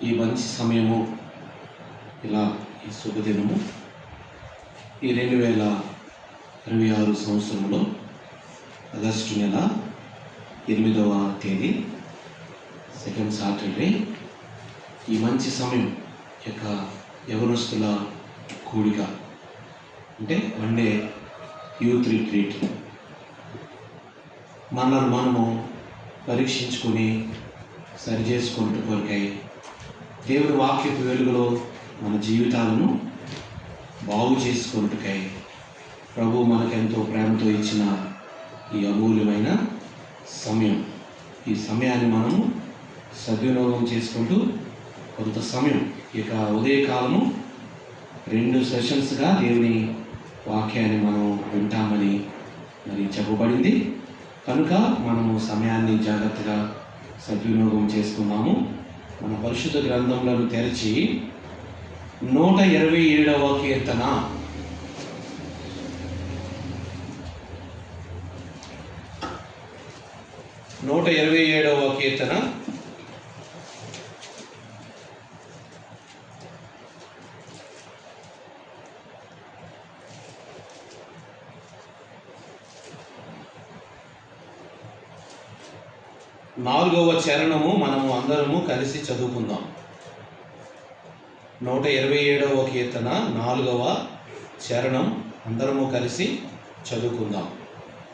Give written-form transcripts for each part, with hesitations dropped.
ఈ మంచి సమయము, ఇలా ఈ శుభదినము, ఈ 2026 సంవత్సరంలో ఆగస్టు నెల 8వ తేదీ సెకండ్ సాటర్డే, ఈ మంచి సమయం యొక్క యవనస్తుల కూడిక అంటే వన్ డే యూత్ రిట్రీట్, మనల్ని మనము పరీక్షించుకొని సరి చేసుకుంటూ కొరకై దేవుని వాక్యపు వెలుగులో మన జీవితాలను బాగు చేసుకుంటుకై ప్రభు మనకెంతో ప్రేమతో ఇచ్చిన ఈ అమూల్యమైన సమయం, ఈ సమయాన్ని మనము సద్వినియోగం చేసుకుంటూ కొంత సమయం ఇక ఉదయకాలము 2 సెషన్స్గా దేవుని వాక్యాన్ని మనం వింటామని మరి చెప్పబడింది. కనుక మనము సమయాన్ని జాగ్రత్తగా సద్వినియోగం చేసుకున్నాము. మన పరిశుద్ధ గ్రంథంలను తెరిచి 127వ కీర్తన, కీర్తన 4వ చరణము మనము అందరము కలిసి చదువుకుందాం. 127వ కీర్తన 4వ చరణం అందరము కలిసి చదువుకుందాం,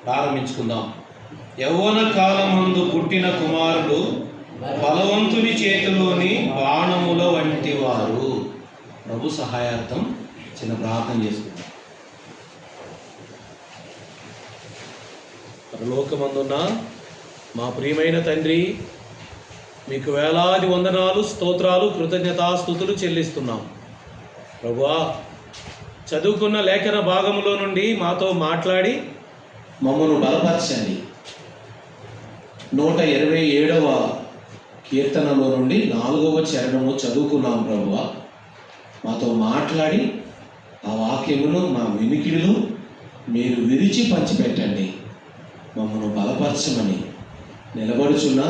ప్రారంభించుకుందాం. యవ్వన కాలమందు పుట్టిన కుమారుడు బలవంతుని చేతిలోని బాణముల వంటి వారు. ప్రభు సహాయార్థం చిన్న ప్రార్థన చేసుకుందాం. పరలోకమందున్న మా ప్రియమైన తండ్రి, మీకు వేలాది వందనాలు, స్తోత్రాలు, కృతజ్ఞతాస్తుతులు చెల్లిస్తున్నాం. ప్రభువా, చదువుకున్న లేఖన భాగములో నుండి మాతో మాట్లాడి మమ్మను బలపరచండి. 127వ కీర్తనలో నుండి 4వ చరణము చదువుకున్నాం. ప్రభువా, మాతో మాట్లాడి ఆ వాక్యమును మా వినికిడిలో మీరు విరిచి పంచిపెట్టండి. మమ్మను బలపరచమని నిలబడుచున్న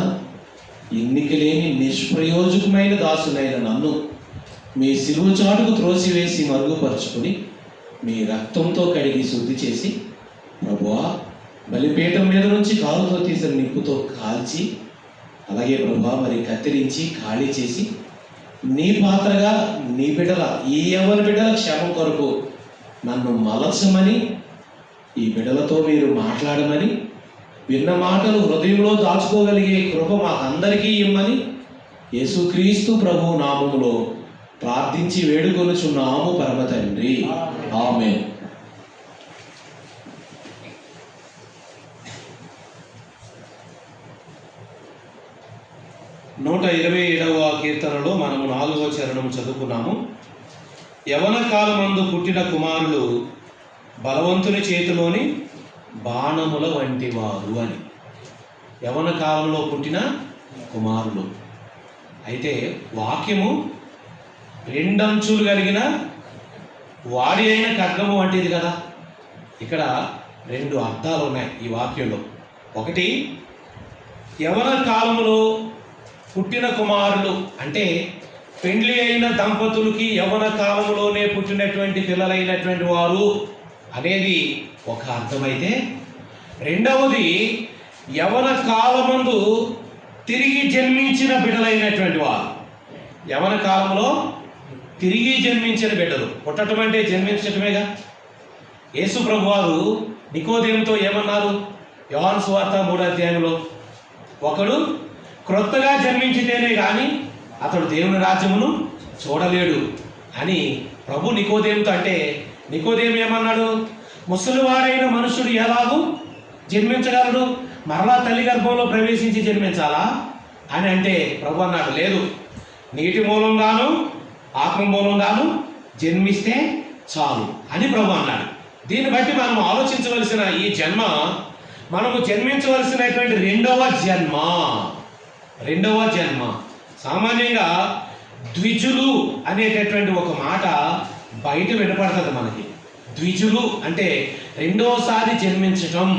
ఎన్నికలేని నిష్ప్రయోజకమైన దాసునైన నన్ను మీ సిలువ చాటుకు త్రోసివేసి మరుగుపరుచుకొని మీ రక్తంతో కడిగి శుద్ధి చేసి, ప్రభువా, బలిపీఠం మీద నుంచి కాలుతో తీసిన నిప్పుతో కాల్చి, అలాగే ప్రభువా మరి కత్తిరించి ఖాళీ చేసి నీ పాత్రగా నీ బిడ్డల, ఈ యవ్వన బిడ్డల క్షేమం కొరకు నన్ను మలచమని, ఈ బిడ్డలతో మీరు మాట్లాడమని, విన్న మాటలు హృదయంలో దాచుకోగలిగే కృప మాకందరికీ ఇమ్మని యేసుక్రీస్తు ప్రభు నామములో ప్రార్థించి వేడుకొనుచున్నాము పరమ తండ్రి, ఆమేన్. నూట 27వ కీర్తనలో మనము 4వ చరణం చదువుకున్నాము. యవన కాలమందు పుట్టిన కుమారులు బలవంతుని చేతిలోని బాణముల వంటి వారు అని. యవన కాలంలో పుట్టిన కుమారులు అయితే వాక్యము 2 అంచులు కలిగిన వాడి అయిన ఖడ్గము వంటిది కదా. ఇక్కడ 2 అర్థాలు ఉన్నాయి ఈ వాక్యంలో. ఒకటి, యవన కాలములో పుట్టిన కుమారులు అంటే పెండ్లి అయిన దంపతులకి యవన కాలంలోనే పుట్టినటువంటి పిల్లలైనటువంటి వారు అనేది ఒక అర్థమైతే, రెండవది యవన కాలమందు తిరిగి జన్మించిన బిడ్డలైనటువంటి వారు. యవన కాలంలో తిరిగి జన్మించిన బిడ్డలు, పుట్టడం అంటే జన్మించటమేగా. యేసు ప్రభు వారు నికోదేముతో ఏమన్నారు? యోహాను సువార్త 3వ అధ్యాయంలో, ఒకడు క్రొత్తగా జన్మించితేనే కానీ అతడు దేవుని రాజ్యమును చూడలేడు అని ప్రభు నికోదేముతో అంటే, నికోదేము ఏమన్నాడు? ముసలివాడైన మనుషుడు ఎలాగూ జన్మించగలడు? మరలా తల్లి గర్భంలో ప్రవేశించి జన్మించాలా అని అంటే ప్రభు అన్నాడు, లేదు, నీటి మూలంగాను ఆత్మ మూలంగాను జన్మిస్తే చాలు అని ప్రభు అన్నాడు. దీన్ని బట్టి మనం ఆలోచించవలసిన ఈ జన్మ, మనము జన్మించవలసినటువంటి రెండవ జన్మ. సామాన్యంగా ద్విజులు అనేటటువంటి ఒక మాట బయట వినపడుతుంది మనకి. ద్విజులు అంటే రెండవసారి జన్మించటం.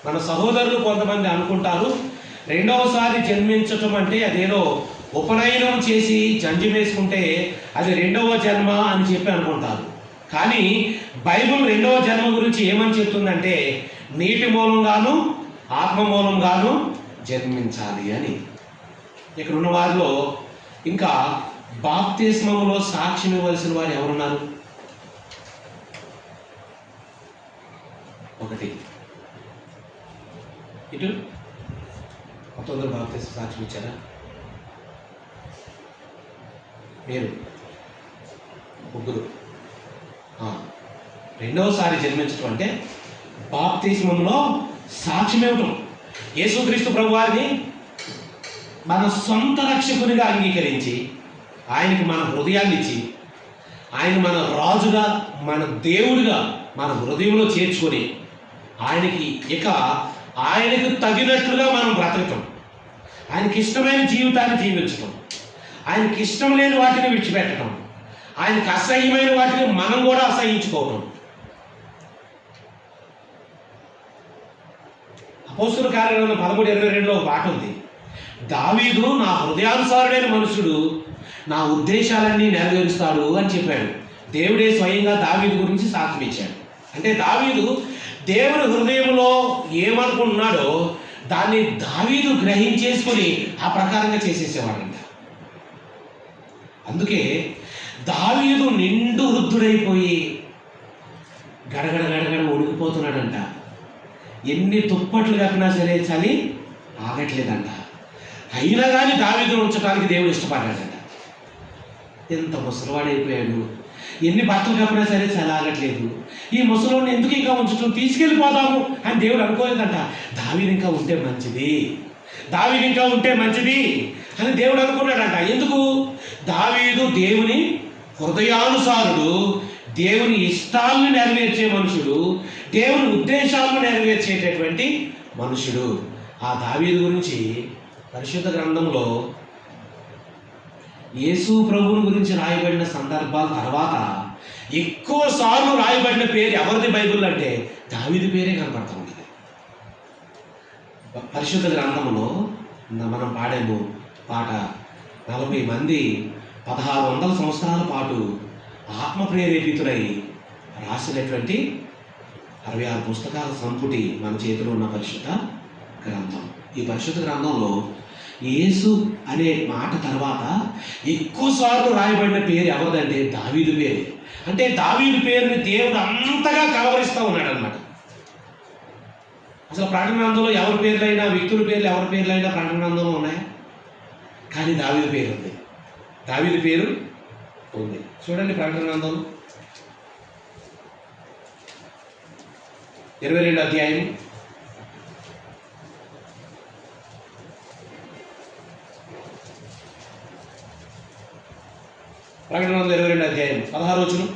మన సహోదరులు కొంతమంది అనుకుంటారు రెండవసారి జన్మించటం అంటే అదేదో ఉపనయనం చేసి జంజి వేసుకుంటే అది రెండవ జన్మ అని చెప్పి అనుకుంటారు. కానీ బైబిల్ రెండవ జన్మ గురించి ఏమని చెప్తుందంటే నీటి మూలంగాను ఆత్మ మూలంగాను జన్మించాలి అని. ఇక్కడ ఉన్న వారిలో ఇంకా బాప్తిస్మములో సాక్ష్యం ఇవ్వవలసిన వారు ఎవరున్నారు? ఒకటి ఇటు మొత్తం బాప్తిస్మ సాక్ష్యం ఇచ్చారా? మీరు ముగ్గురు. రెండవసారి జన్మించడం అంటే బాప్తిస్మంలో సాక్ష్యం ఇవ్వటం. యేసుక్రీస్తు ప్రభువారిని మన సొంత రక్షకునిగా అంగీకరించి ఆయనకి మన హృదయాన్ని ఇచ్చి ఆయన మన రాజుగా మన దేవుడిగా మన హృదయంలో చేర్చుకొని ఆయనకు తగినట్లుగా మనం బ్రతకటం, ఆయనకి ఇష్టమైన జీవితాన్ని జీవించటం, ఆయనకి ఇష్టం లేని వాటిని విడిచిపెట్టడం, ఆయనకి అసహ్యమైన వాటిని మనం కూడా అసహ్యించుకోవటం. అపోస్తుల కార్యాలయంలో 13:22 ఒక పాట ఉంది. దావీదు నా హృదయానుసారుడైన మనుషుడు, నా ఉద్దేశాలన్నీ నెరవేరుస్తాడు అని చెప్పాడు. దేవుడే స్వయంగా దావీదు గురించి సాక్ష్యం ఇచ్చాడు. అంటే దావీదు దేవుని హృదయంలో ఏమనుకుంటున్నాడో దాన్ని దావీదు గ్రహించేసుకొని ఆ ప్రకారంగా చేసేసేవాడంట. అందుకే దావీదు నిండు వృద్ధుడైపోయి గడగడ గడగడ ఉడికిపోతున్నాడంట. ఎన్ని తుప్పట్లు కప్పినా సరే చలి ఆగట్లేదంట. అయినా కానీ దావీదును ఉంచడానికి దేవుడు ఇష్టపడ్డాడంట. ఎంత ముసలివాడైపోయాడు, ఎన్ని బట్టలు కప్పినా సరే చలి ఆగట్లేదు, ఈ ముసలివాడిని ఎందుకు ఇంకా ఉంచడం, తీసుకెళ్ళిపోదాము అని దేవుడు అనుకోలేదంట. దావీదు ఇంకా ఉంటే మంచిది, దావీదు ఇంకా ఉంటే మంచిది అని దేవుడు అనుకున్నాడంట. ఎందుకు? దావీదు దేవుని హృదయానుసారుడు, దేవుని ఇష్టాలను నెరవేర్చే మనుషుడు, దేవుని ఉద్దేశాలను నెరవేర్చేటటువంటి మనుషుడు. ఆ దావీదు గురించి పరిశుద్ధ గ్రంథంలో యేసు ప్రభువుని గురించి రాయబడిన సందర్భాల తర్వాత ఎక్కువ సార్లు రాయబడిన పేరు ఎవరిది బైబిల్ అంటే దావీదు పేరే కనపడతా ఉంటుంది. పరిశుద్ధ గ్రంథంలో మనం పాడేము పాట 40 మంది 1600 సంవత్సరాల పాటు ఆత్మ ప్రేరేపితులై రాసినటువంటి 66 పుస్తకాల సంపుటి మన చేతిలో ఉన్న పరిశుద్ధ గ్రంథం. ఈ పరిశుద్ధ గ్రంథంలో యేసు అనే మాట తర్వాత ఎక్కువ సార్లు రాయబడిన పేరు ఎవరిదంటే దావీదు పేరు. అంటే దావీదు పేరుని దేవుడు అంతగా కవరిస్తూ ఉన్నాడు అన్నమాట. అసలు ప్రకటన గ్రంథంలో ఎవరి పేర్లైనా, వ్యక్తుల పేర్లు ఎవరి పేర్లైనా ప్రకటన గ్రంథంలో ఉన్నాయా? కానీ దావీదు పేరు ఉంది. దావీదు పేరు ఉంది. చూడండి ప్రకటన గ్రంథం 22వ అధ్యాయం 16వ వచనం.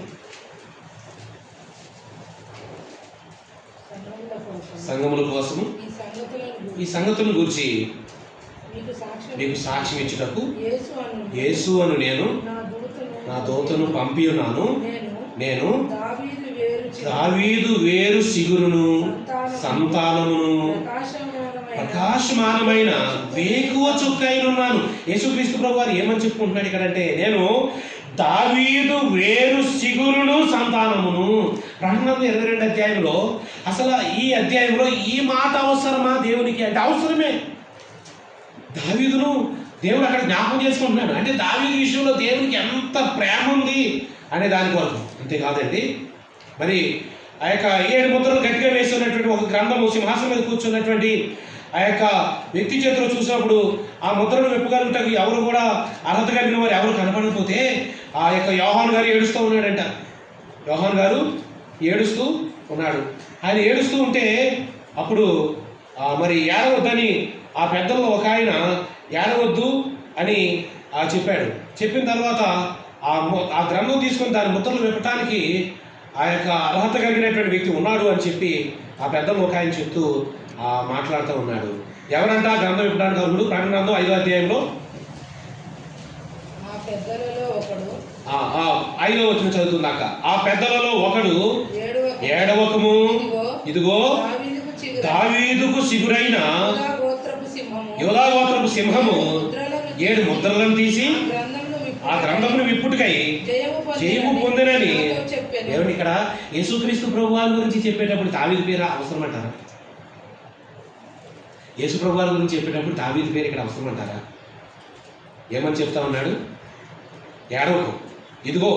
సంఘముల కోసము ఈ సంగతులను గురించి మీకు సాక్ష్యం ఇచ్చుటకు యేసు అను నేను నా దూతను పంపి ఉన్నాను. నేను దావీదు వేరు సిగురును సంతానమును ప్రకాశమానమైన వేకువ చుక్కైనున్నాను. యేసుక్రీస్తు ప్రభువారు ఏమని చెప్పుకుంటున్నాడు ఇక్కడంటే నేను దావీదు వేరు సిగురును సంతానమును. ప్రకటన 22వ అధ్యాయంలో అసలు ఈ అధ్యాయంలో ఈ మాట అవసరమా దేవునికి అంటే అవసరమే. దావీదును దేవుడు అక్కడ జ్ఞాపకం చేసుకుంటున్నాడు. అంటే దావీదు విషయంలో దేవునికి ఎంత ప్రేమ ఉంది అనే దాని కొరకు. అంతేకాదండి, మరి ఆ యొక్క 7 ముద్రలు గట్టిగా వేస్తున్నటువంటి ఒక గ్రంథము సింహాసనం మీద కూర్చున్నటువంటి ఆ యొక్క వ్యక్తి చేతిలో చూసినప్పుడు ఆ ముద్రను విప్పగలుగుటకు ఎవరు కూడా అర్హత కలిగిన వారు ఎవరు కనపడకపోతే ఆ యొక్క యోహాను గారు ఏడుస్తూ ఉన్నాడంట. యోహాను గారు ఏడుస్తూ ఉన్నాడు. ఆయన ఏడుస్తూ ఉంటే అప్పుడు మరి ఏడవద్దని ఆ పెద్దల్లో ఒక ఆయన ఏడవద్దు అని చెప్పాడు. చెప్పిన తర్వాత ఆ గ్రంథం తీసుకొని దాని ముద్రలు విప్పటానికి ఆ యొక్క అర్హత కలిగినటువంటి వ్యక్తి ఉన్నాడు అని చెప్పి ఆ పెద్దలు ఒక ఆయన చెప్తూ మాట్లాడుతూ ఉన్నాడు. ఎవరంటే ఆ గ్రంథం విప్పడానికి అర్హుడు? ప్రకటన గ్రంథం 5వ అధ్యాయంలో 5వ వచనం చదువుతున్నాక ఆ పెద్దలలో ఒకడు ఏడవకము, ఇదిగో దావీదుకు సిగురైన యూదా గోత్రపు సింహము 7 ముద్రలను తీసి ఆ గ్రంథమును విప్పుటకై జయము పొందినని దేవుడు ఇక్కడ యేసుక్రీస్తు ప్రభువారి గురించి చెప్పేటప్పుడు దావీదు పేరు అవసరం అంటారా? యేసు ప్రభువారి గురించి చెప్పేటప్పుడు దావీదు పేరు ఇక్కడ అవసరం అంటారా? ఏమని చెప్తా ఉన్నాడు? ఏడవకు, ఇదిగో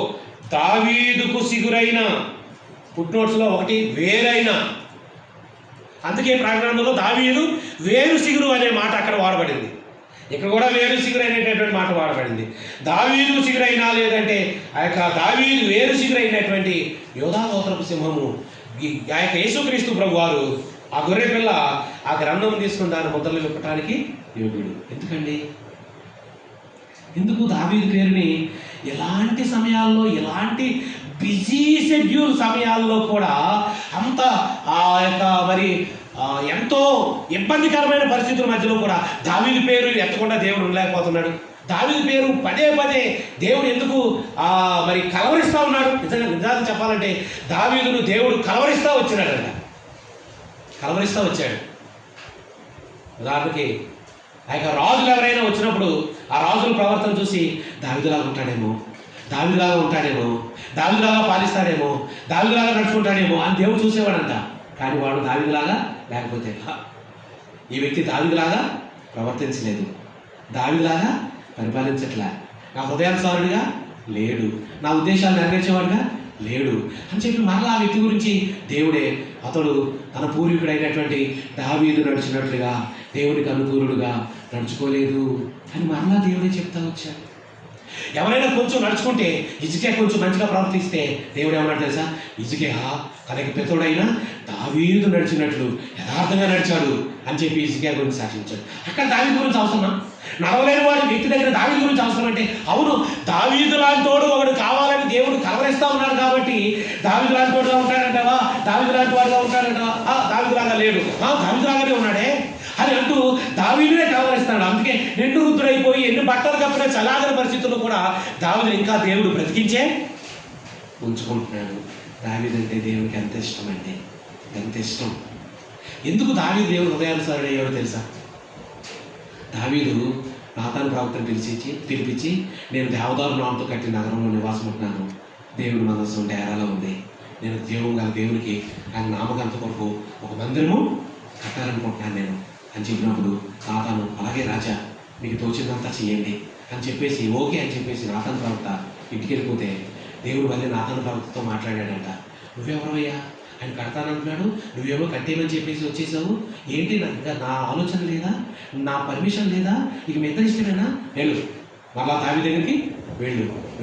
దావీదుకు సిగురైన, ఫుట్నోట్స్లో ఒకటి వేరైన. అందుకే ప్రాంగణంలో దావీదు వేరు సిగురు అనే మాట అక్కడ వాడబడింది. ఇక్కడ కూడా వేరు సిగురు అనేటటువంటి మాట వాడబడింది. దావీదు సిగురైనా, లేదంటే ఆ యొక్క దావీదు వేరు సిగురైనటువంటి యోధా గోత్రపు సింహము ఆ యొక్క యేసుక్రీస్తు ప్రభు వారు ఆ గొర్రె పిల్ల ఆ గ్రంథం తీసుకుని దాని ముద్రలు విప్పటానికి యోగ్యుడు. ఎందుకండి? ఎందుకు దావీదు పేరుని ఎలాంటి సమయాల్లో, ఎలాంటి బిజీ షెడ్యూల్ సమయాల్లో కూడా అంత ఆ యొక్క మరి ఎంతో ఇబ్బందికరమైన పరిస్థితుల మధ్యలో కూడా దావీదు పేరు ఎత్తకుండా దేవుడు ఉండలేకపోతున్నాడు? దావీదు పేరు పదే పదే దేవుడు ఎందుకు మరి కలవరిస్తూ ఉన్నాడు? నిజాలు చెప్పాలంటే దావీదును దేవుడు కలవరిస్తూ వచ్చినాడంట, కలవరిస్తూ వచ్చాడు. ఉదాహరణకి ఆ యొక్క రాజులు ఎవరైనా వచ్చినప్పుడు ఆ రాజుల ప్రవర్తన చూసి దావీదులాగా ఉంటాడేమో, దావీదులాగా ఉంటాడేమో, దావీదులాగా పాలిస్తాడేమో, దావీదులాగా నడుచుకుంటాడేమో అని దేవుడు చూసేవాడంట. కానీ వాడు దావీదులాగా లేకపోతే, ఈ వ్యక్తి దావీదులాగా ప్రవర్తించలేదు, దావీదులాగా పరిపాలించట్లే, నా హృదయానుసారుడిగా లేడు, నా ఉద్దేశాలు నెరవేర్చేవాడుగా లేడు అని చెప్పి మరలా ఆ వ్యక్తి గురించి దేవుడే అతడు తన పూర్వీకుడైనటువంటి దావీదు నడిచినట్లుగా దేవునికి అనుకూలుడుగా నడుచుకోలేదు అని మరలా దేవుడే చెప్తా వచ్చాడు. ఎవరైనా కొంచెం నడుచుకుంటే, హిజ్కియా కొంచెం మంచిగా ప్రవర్తిస్తే దేవుడు ఏమన్నాడు తెలుసా? హిజ్కియా తనకి పెద్దోడైనా దావీదు నడిచినట్లు యథార్థంగా నడిచాడు అని చెప్పి హిజ్కియా గురించి సాక్షించాడు. అక్కడ దావీదు గురించి అవసరమా? నడవలేని వాడి వ్యక్తి దగ్గర దావీదు గురించి అవసరం అంటే, అవును దావీదు లాంటి తోడు ఒకడు కావాలని దేవుడు కలవరిస్తూ ఉన్నాడు కాబట్టి దావీదు లాంటి తోడుగా ఉంటాడంటావా? దావీదు లాంటి వాడుగా ఉంటాడంటావా? దావీదులాగా లేడు, దావీదులాగానే ఉన్నాడే అని అంటూ దావీదునే కలవరిస్తాడు. అందుకే నిండు వృద్ధుడైపోయి ఎన్ని బట్టలు కప్పిన చలాగని పరిస్థితుల్లో కూడా దావీదుని ఇంకా దేవుడు బ్రతికించే ఉంచుకుంటున్నాడు. దావీదు అంటే దేవునికి ఎంత ఇష్టం అండి, ఎంత ఇష్టం. ఎందుకు దావీదు దేవుడు హృదయానుసారుడు అయ్యాడో తెలుసా? దావీదు నాతాను ప్రవక్తను పిలిపించి నేను దేవదారు నామతో కట్టిన నగరంలో నివాసం ఉంటున్నాను, దేవుని మనస్సు డేరాలో ఉంది, నేను దేవునికి ఆయన నామకంత కొరకు ఒక మందిరము కట్టాలనుకుంటున్నాను నేను అని చెప్పినప్పుడు నాతాను అలాగే రాజా మీకు తోచిందంతా చేయండి అని చెప్పేసి ఓకే అని చెప్పేసి నాతాను ప్రవక్త ఇంటికి వెళ్ళిపోతే దేవుడు మళ్ళీ నాతాను ప్రవక్తతో మాట్లాడాడంట. నువ్వెవరవయ్యా? ఆయన కడతానంటున్నాడు, నువ్వేమో కట్టేయమని చెప్పేసి వచ్చేసావు, ఏంటి ఇంకా నా ఆలోచన లేదా, నా పర్మిషన్ లేదా, నీకు మీ ఇద్దరు ఇష్టమేనా? వెళ్ళు, మళ్ళా దావీదు దగ్గరికి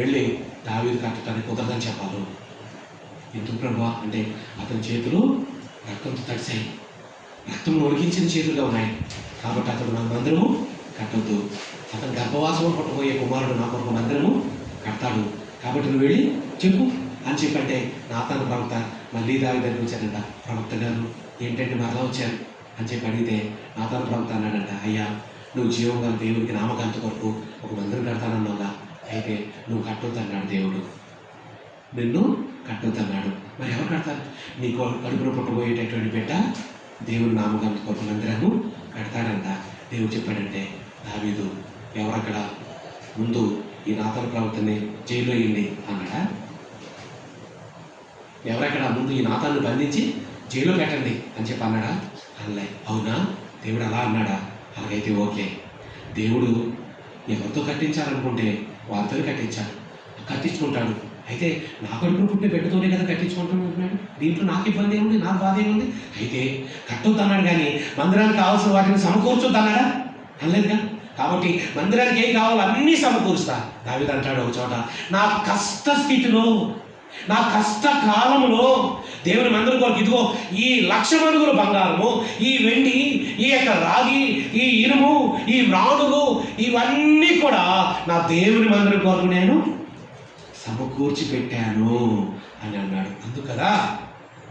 వెళ్ళి దావీదు కట్టడానికి కుదరదని చెప్పాలి. ఎందుకు ప్రభువా అంటే అతని చేతులు రక్తంతో తడిసాయి, రక్తం ఒలికించిన చేతులుగా ఉన్నాయి కాబట్టి అతడు నా మందిరము కట్టొద్దు, అతను గర్భవాసము పుట్టబోయే కుమారుడు నా కొరకు మందిరము కడతాడు కాబట్టి నువ్వు వెళ్ళి చెప్పు అని చెప్పంటే నాతాను ప్రవక్త మళ్ళీ దావీదు దగ్గరికి వచ్చాడంట. ప్రవక్త గారు ఏంటంటే మరలా వచ్చారు అని చెప్పి అడిగితే నాతాను ప్రవక్త అన్నాడంట, అయ్యా నువ్వు జీవం గల దేవునికి నామకాంత కొరకు ఒక మందిరం కడతానన్నావుగా, అయితే నువ్వు కట్టొద్దు అన్నాడు దేవుడు, నిన్ను కట్టొద్దు అన్నాడు. మరి ఎవరు కడతారు? నీ కడుపులో పుట్టబోయేటటువంటి బిడ్డ దేవుని నామకాంత కొరకు మందిరము కడతాడంట. దేవుడు చెప్పాడంటే దావీదు ఎవరక్కడ ముందు ఈ నాతాను ప్రవక్తని జైల్లో వేయండి అన్నాడా? ఎవరక్కడ ముందు ఈ నాతాన్ని బంధించి జైల్లో పెట్టండి అని చెప్పి అన్నాడా? అనలే. అవునా, దేవుడు అలా అన్నాడా? అలాగైతే ఓకే. దేవుడు ఎవరితో కట్టించాలనుకుంటే వారితో కట్టించుకుంటాడు. అయితే నా కడుపును పుట్టిన బిడ్డతోనే కదా కట్టించుకుంటున్నాడు, దీంట్లో నాకు ఇబ్బంది ఏముంది, నాకు బాధ ఏముంది? అయితే కట్టొద్దు అన్నాడు కానీ మందిరానికి కావాల్సిన వాటిని సమకూర్చొద్దు అన్నాడా? అనలేదుగా. కాబట్టి మందిరానికి ఏం కావాలో అన్నీ సమకూరుస్తా. దావీదు అంటాడు ఒక చోట, నా కష్ట స్థితిలో, నా కష్ట కాలంలో దేవుని మందిరం కొరకు ఇదిగో ఈ 1,00,000 మణుగుల బంగారము, ఈ వెండి, ఈ యొక్క రాగి, ఈ ఇనుము, ఈ మ్రాణులు ఇవన్నీ కూడా నా దేవుని మందిరం కొరకు నేను సమకూర్చి పెట్టాను అని అన్నాడు. అందుకదా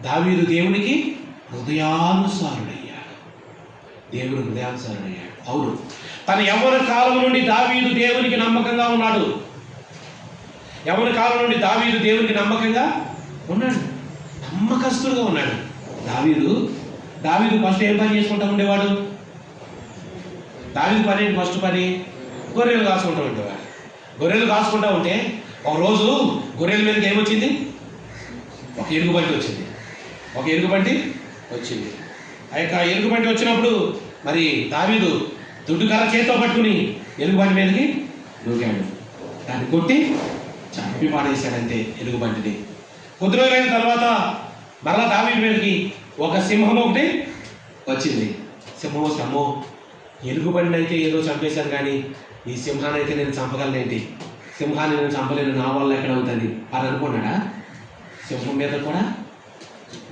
దావీదు దేవునికి హృదయానుసారుడయ్యాడు, దేవుని హృదయానుసారుడయ్యాడు. అవును, తన యవ్వన కాలం నుండి దావీదు దేవునికి నమ్మకంగా ఉన్నాడు. యవ్వన కాలం నుండి దావీదు దేవునికి నమ్మకంగా ఉన్నాడు, నమ్మకస్తుడుగా ఉన్నాడు. దావీదు ఫస్ట్ ఏం పని చేసుకుంటా ఉండేవాడు? దావీదు పని ఏంటి? ఫస్ట్ పని గొర్రెలు కాసుకుంటూ ఉండేవాడు. గొర్రెలు కాసుకుంటూ ఉంటే ఒక రోజు గొర్రెల మీదకి ఏమొచ్చింది? ఒక ఎలుగుబంటి వచ్చింది. ఒక ఎలుగుబంటి వచ్చింది. ఆ యొక్క ఎలుగుబంటి వచ్చినప్పుడు మరి దావీదు దుడ్డు కర్ర చేతితో పట్టుకుని ఎలుగుబంటి మీదకి దూకాడు. దాన్ని కొట్టి చంపి పాడేశాడంతే ఎలుగుబంటిని. కొద్ది రోజులైన తర్వాత మరలా దావీదు మీదకి ఒక సింహం ఒకటి వచ్చింది. సింహం వస్తే అమ్మో ఎలుగుబండిని అయితే ఏదో చంపేశాను, కానీ ఈ సింహాన్ని అయితే నేను చంపగలనేంటి, సింహాన్ని నేను చంపలేను, నా వల్ల ఎక్కడ అవుతుంది అని అనుకున్నాడా? సింహం మీద కూడా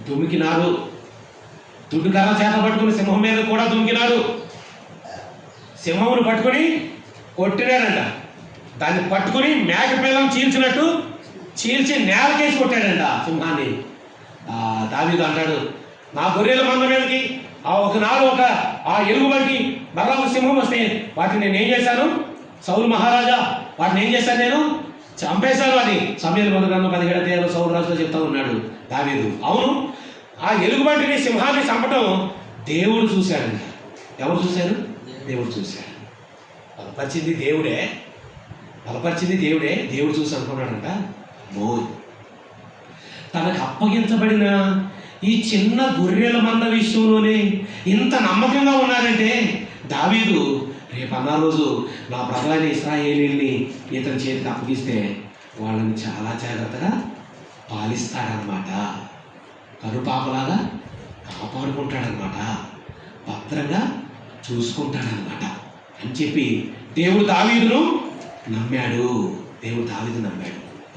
దుమికినాడు. దుడ్డు కర్ర చేత పట్టుకుని సింహం మీద కూడా దుమికినాడు. సింహమును పట్టుకుని కొట్టినాడంట. దాన్ని పట్టుకుని మేక పిల్లం చీల్చినట్టు చీల్చి నేలకేసి కొట్టాడంట సింహాన్ని. దావీదు అంటాడు, నా గొర్రెల మంద మీదకి ఆ ఎలుగుబంటి మరలా ఒక సింహం వస్తే వాటిని నేను ఏం చేశాను? సౌలు మహారాజా వాటిని ఏం చేశాను? నేను చంపేశాను అని సమూయేలు మొదటి గ్రంథం 17వ అధ్యాయంలో సౌలు రాజుతో చెప్తా ఉన్నాడు దావీదు. అవును, ఆ ఎలుగుబంటిని సింహాన్ని చంపటం దేవుడు చూశాడంట. ఎవరు చూశారు? దేవుడు చూశాడు. బలపరిచింది దేవుడే. దేవుడు చూసి అనుకున్నాడంట, తనకు అప్పగించబడిన ఈ చిన్న గొర్రెల మంద విషయంలోనే ఇంత నమ్మకంగా ఉన్నారంటే దావీదు రేపు అన్న రోజు నా ప్రజలైన ఇశ్రాయేలీయుల్ని ఇతని చేతికి అప్పగిస్తే వాళ్ళని చాలా జాగ్రత్తగా పాలిస్తాడనమాట, కనుపాపలాగా కాపాడుకుంటాడనమాట, భద్రంగా చూసుకుంటాడనమాట అని చెప్పి దేవుడు దావీదును నమ్మాడు.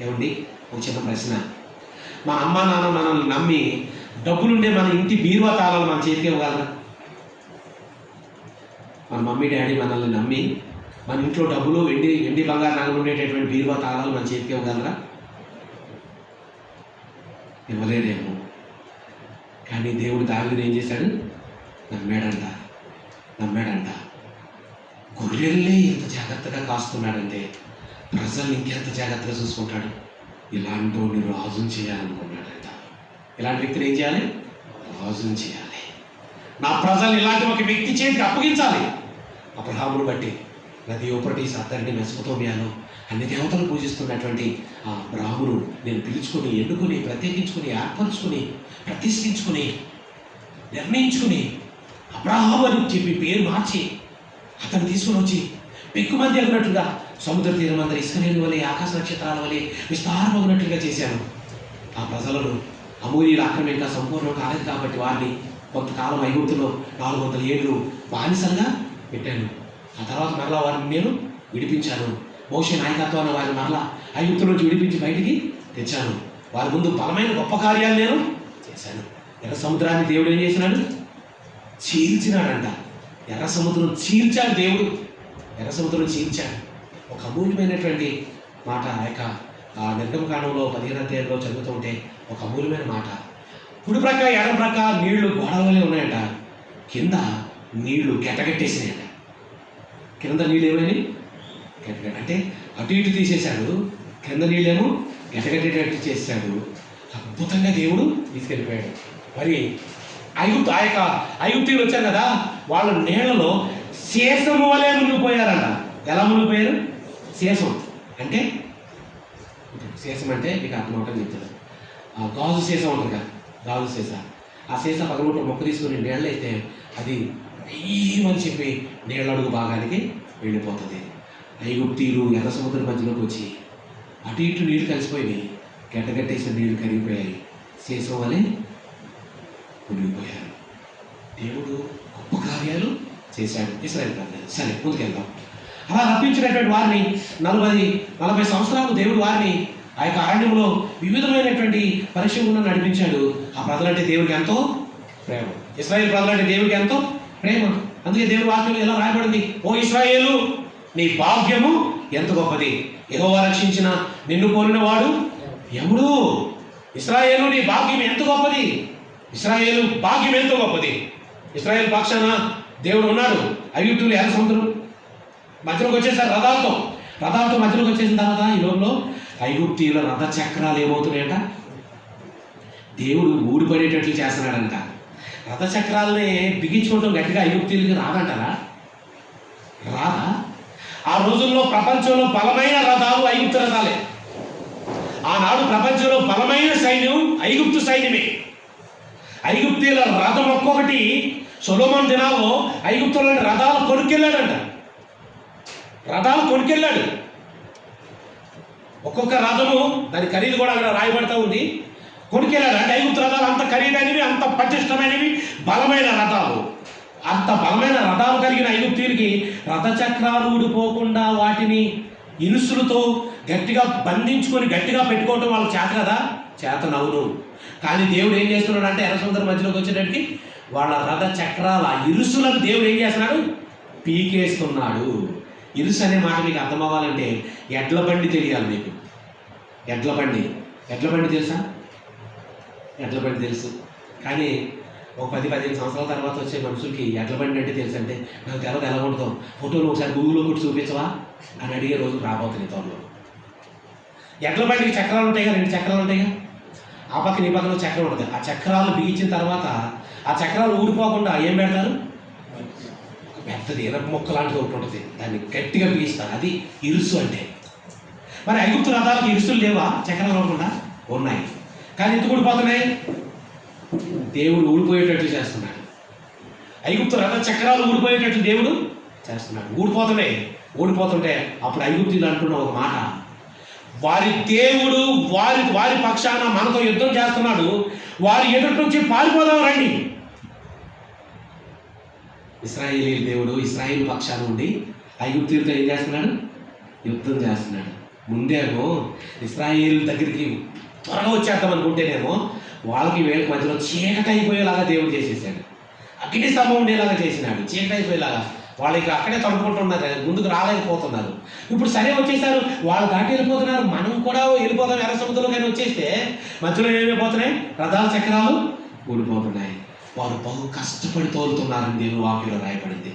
ఏమండి, ఒక చిన్న ప్రశ్న. మా అమ్మ నాన్న మనల్ని నమ్మి డబ్బులుండే మన ఇంటి బీరువా తాళాలు మన చేతికి ఇవ్వగలరా? మన మమ్మీ డాడీ మనల్ని నమ్మి మన ఇంట్లో డబ్బులు వెండి బంగారు నగలు ఉండేటటువంటి బీరువా తాళాలు మన చేతికి ఇవ్వగలరా? ఇవ్వలేదేమో. కానీ దేవుడు దావీదును ఏం చేశాడు? నమ్మాడంట. గొర్రెల్ని ఎంత జాగ్రత్తగా కాస్తున్నాడంటే ప్రజల్ని ఇంకెంత జాగ్రత్తగా చూసుకుంటాడు. ఇలాంటి వాడిని రాజుని చేయాలనుకున్నాడంట. ఇలాంటి వ్యక్తిని ఏం చేయాలి? రాజుని చేయాలి. నా ప్రజల్ని ఇలాంటి ఒక వ్యక్తి చేతికి అప్పగించాలి. అబ్రహామును బట్టి నది యూఫ్రటీస్ అద్దరిని మెసొపొతామియాలో అన్ని దేవతలు పూజిస్తున్నటువంటి ఆ అబ్రహామును నేను పిలుచుకొని, ఎన్నుకొని, ప్రత్యేకించుకొని, ఏర్పరచుకొని, ప్రతిష్ఠించుకొని, నిర్ణయించుకుని అబ్రహాము అని చెప్పి పేరు మార్చి అతను తీసుకుని వచ్చి పెక్కుమంది అన్నట్లుగా సముద్ర తీరం అందరి ఇసుకనేని వలె, ఆకాశ నక్షత్రాల వలె విస్తారమగినట్లుగా చేశాను. ఆ ప్రజలను అమూల్యుల ఆక్రమణ ఇంకా సంపూర్ణం కాలేదు కాబట్టి వారిని కొంతకాలం ఐగుప్తులో 400 ఏళ్ళు బానిసలుగా పెట్టాను. ఆ తర్వాత మరలా వారిని నేను విడిపించాను. మోషే నాయకత్వాన్ని వారిని మరలా ఐగుప్తు నుంచి విడిపించి బయటికి తెచ్చాను. వారి ముందు బలమైన గొప్ప కార్యాలు నేను చేశాను. ఎర్ర సముద్రాన్ని దేవుడు ఏం చేసినాడు? చీల్చినాడంట. ఎర్ర సముద్రం చీల్చాడు దేవుడు. ఎర్ర సముద్రం చీల్చాడు. ఒక అమూల్యమైనటువంటి మాట ఆ నిర్గమకాండంలో 15వ అధ్యాయంలో చదువుతూ ఉంటే ఒక అమూల్యమైన మాట. కుడి ప్రక్క ఎడమ ప్రక్క నీళ్లు గోడవలే ఉన్నాయంట. కింద నీళ్లు గెటగట్టేసినాయంట. కింద నీళ్ళు ఏమైనా అంటే అటు ఇటు తీసేశాడు, కింద నీళ్ళేమో గెటగట్టేటట్టు చేశాడు. అద్భుతంగా దేవుడు తీసుకెళ్ళిపోయాడు. మరి ఐగుప్తీయులు వచ్చారు కదా, వాళ్ళు నీళ్లలో శేషము వలె మునిగిపోయారంట. ఎలా మునిగిపోయారు? శేషం అంటే మీకు అర్థమవుతుంది చెప్తారు. గాజు సీసా ఉంటుంది కదా, గాజు సీసా. ఆ సీసా పగలూట మొక్క తీసుకుని నీళ్ళు అయితే అది ఏమని చెప్పి నీళ్ళ అడుగు భాగానికి వెళ్ళిపోతుంది. ఐగుప్తీయులు ఎర్ర సముద్రం మధ్యలోకి వచ్చి అటు ఇటు నీళ్లు కలిసిపోయినాయి. గడ్డగట్టేసిన నీళ్లు కరిగిపోయాయి. సీసం వలె మునిగిపోయారు. దేవుడు గొప్ప కార్యాలు చేశాడు ఇశ్రాయేలు ప్రజలు. సరే, ముందుకెళ్దాం. అలా రప్పించినటువంటి వారిని 40 సంవత్సరాలు దేవుడు వారిని ఆ యొక్క అరణ్యంలో వివిధమైనటువంటి పరిశుభ్రంగా నడిపించాడు. ఆ ప్రజలంటే దేవుడికి ఎంతో ప్రేమ. ఇశ్రాయేలు ప్రజలంటే దేవుడికి ఎంతో ప్రేమ. అందుకే దేవుడి వాక్యంలో ఎలా రాయబడింది? ఓ ఇశ్రాయేలు, నీ భాగ్యము ఎంత గొప్పది, యెహోవా రక్షించిన నిన్ను కోరిన వాడు ఎవడు? ఇశ్రాయేలు, నీ భాగ్యం ఎంత గొప్పది. ఇశ్రాయేలు భాగ్యం ఎంతో గొప్పది. ఇశ్రాయేలు పక్షాన దేవుడు ఉన్నాడు. ఐగుప్తులు ఎర్ర సముద్రం మధ్యలోకి వచ్చేసారు రథాలతో మధ్యలోకి వచ్చేసిన తర్వాత ఈ లోపల ఐగుప్తీయుల రథ చక్రాలు ఏమవుతున్నాయంట? దేవుడు ఊడిపడేటట్లు చేస్తున్నాడంట. రథ చక్రాలని బిగించుకోవటం గట్టిగా ఐగుప్తీయులకి రాదంటారా? రాదా? ఆ రోజుల్లో ప్రపంచంలో బలమైన రథాలు ఐగుప్తు రథాలే. ఆనాడు ప్రపంచంలో బలమైన సైన్యం ఐగుప్తు సైన్యమే. ఐగుప్తీల రథం ఒక్కొక్కటి సొలొమోను దినాల్లో ఐగుప్తులోని రథాలు కొనుక్కెళ్ళాడంట. రథాలు కొనుక్కెళ్ళాడు. ఒక్కొక్క రథము దాని ఖరీదు కూడా అక్కడ రాయబడతా ఉంది. కొనుక్కెళ్ళాడు. అంటే ఐగుప్తు రథాలు అంత ఖరీదైనవి, అంత పటిష్టమైనవి, బలమైన రథాలు. అంత బలమైన రథాలు కలిగిన ఐగుప్తీయులకి రథచక్రాలు ఊడిపోకుండా వాటిని ఇరుసులతో గట్టిగా బంధించుకొని గట్టిగా పెట్టుకోవటం వాళ్ళకి చేత కదా, చేతనవును. కానీ దేవుడు ఏం చేస్తున్నాడు అంటే ఎర్ర సముద్రం మధ్యలోకి వచ్చేటప్పటికి వాళ్ళ రథ చక్రాల ఇరుసులకు దేవుడు ఏం చేస్తున్నాడు, పీకేస్తున్నాడు. ఇరుసు అనే మాట మీకు అర్థం అవ్వాలంటే ఎడ్ల బండి తెలియాలి మీకు. ఎడ్ల బండి తెలుసా? ఎడ్ల బండి తెలుసు. కానీ ఒక 10-15 సంవత్సరాల తర్వాత వచ్చే మనుషులకి ఎడ్ల బండి అంటే తెలుసు అంటే నాకు తెలవదు, ఎలా ఉంటుందో, ఫోటోలు ఒకసారి గూగుల్లో కొట్టి చూపించవా అని అడిగే రోజు రాబోతుంది త్వరలో. ఎడ్ల బండికి చక్రాలు ఉంటాయిగా, 2 చక్రాలు ఉంటాయిగా, ఆ పక్కన ఈ పక్కన చక్రం ఉంటుంది. ఆ చక్రాలు బిగించిన తర్వాత ఆ చక్రాలు ఊడిపోకుండా ఏం పెడతారు, పెద్దది ఎనప మొక్క లాంటిది ఒకటి ఉంటుంది, దాన్ని గట్టిగా బిగిస్తారు. అది ఇరుసు అంటే. మరి ఐగుప్తు రథాలకు ఇరుసులు లేవా? చక్రాలు అవ్వకుండా ఉన్నాయి. కానీ ఎందుకు ఊడిపోతున్నాయి? దేవుడు ఊడిపోయేటట్లు చేస్తున్నాడు. ఐగుప్తు రథ చక్రాలు ఊడిపోయేటట్లు దేవుడు చేస్తున్నాడు. ఊడిపోతుంటే అప్పుడు ఐగుప్తులు అంటున్న ఒక మాట, వారి దేవుడు వారి పక్షాన మనతో యుద్ధం చేస్తున్నాడు, వారి ఎదుటి నుంచి పారిపోదాం రండి. ఇశ్రాయేలీయుల దేవుడు ఇశ్రాయేలు పక్షాన ఉండి ఐగుప్తీయులతో ఏం చేస్తున్నాడు, యుద్ధం చేస్తున్నాడు. ముందేమో ఇశ్రాయేలు దగ్గరికి త్వరగా వచ్చేద్దాం అనుకుంటేనేమో వాళ్ళకి వీళ్ళకి మధ్యలో చీకటి అయిపోయేలాగా దేవుడు చేసేసాడు. అగ్ని స్తంభం ఉండేలాగా చేసినాడు. చీకటి అయిపోయేలాగా వాళ్ళకి అక్కడే తడుపుకుంటున్నారు, ముందుకు రాలేకపోతున్నారు. ఇప్పుడు సరే వచ్చేసారు, వాళ్ళు దాటి వెళ్ళిపోతున్నారు, మనం కూడా వెళ్ళిపోతాం ఎర్ర సముద్రంలో. కానీ వచ్చేస్తే మధ్యలో ఏమైపోతున్నాయి, రథాల చక్రాలు ఊడిపోతున్నాయి. వారు బహు కష్టపడి తోలుతున్నారని దేవుని వాక్యంలో రాయబడింది.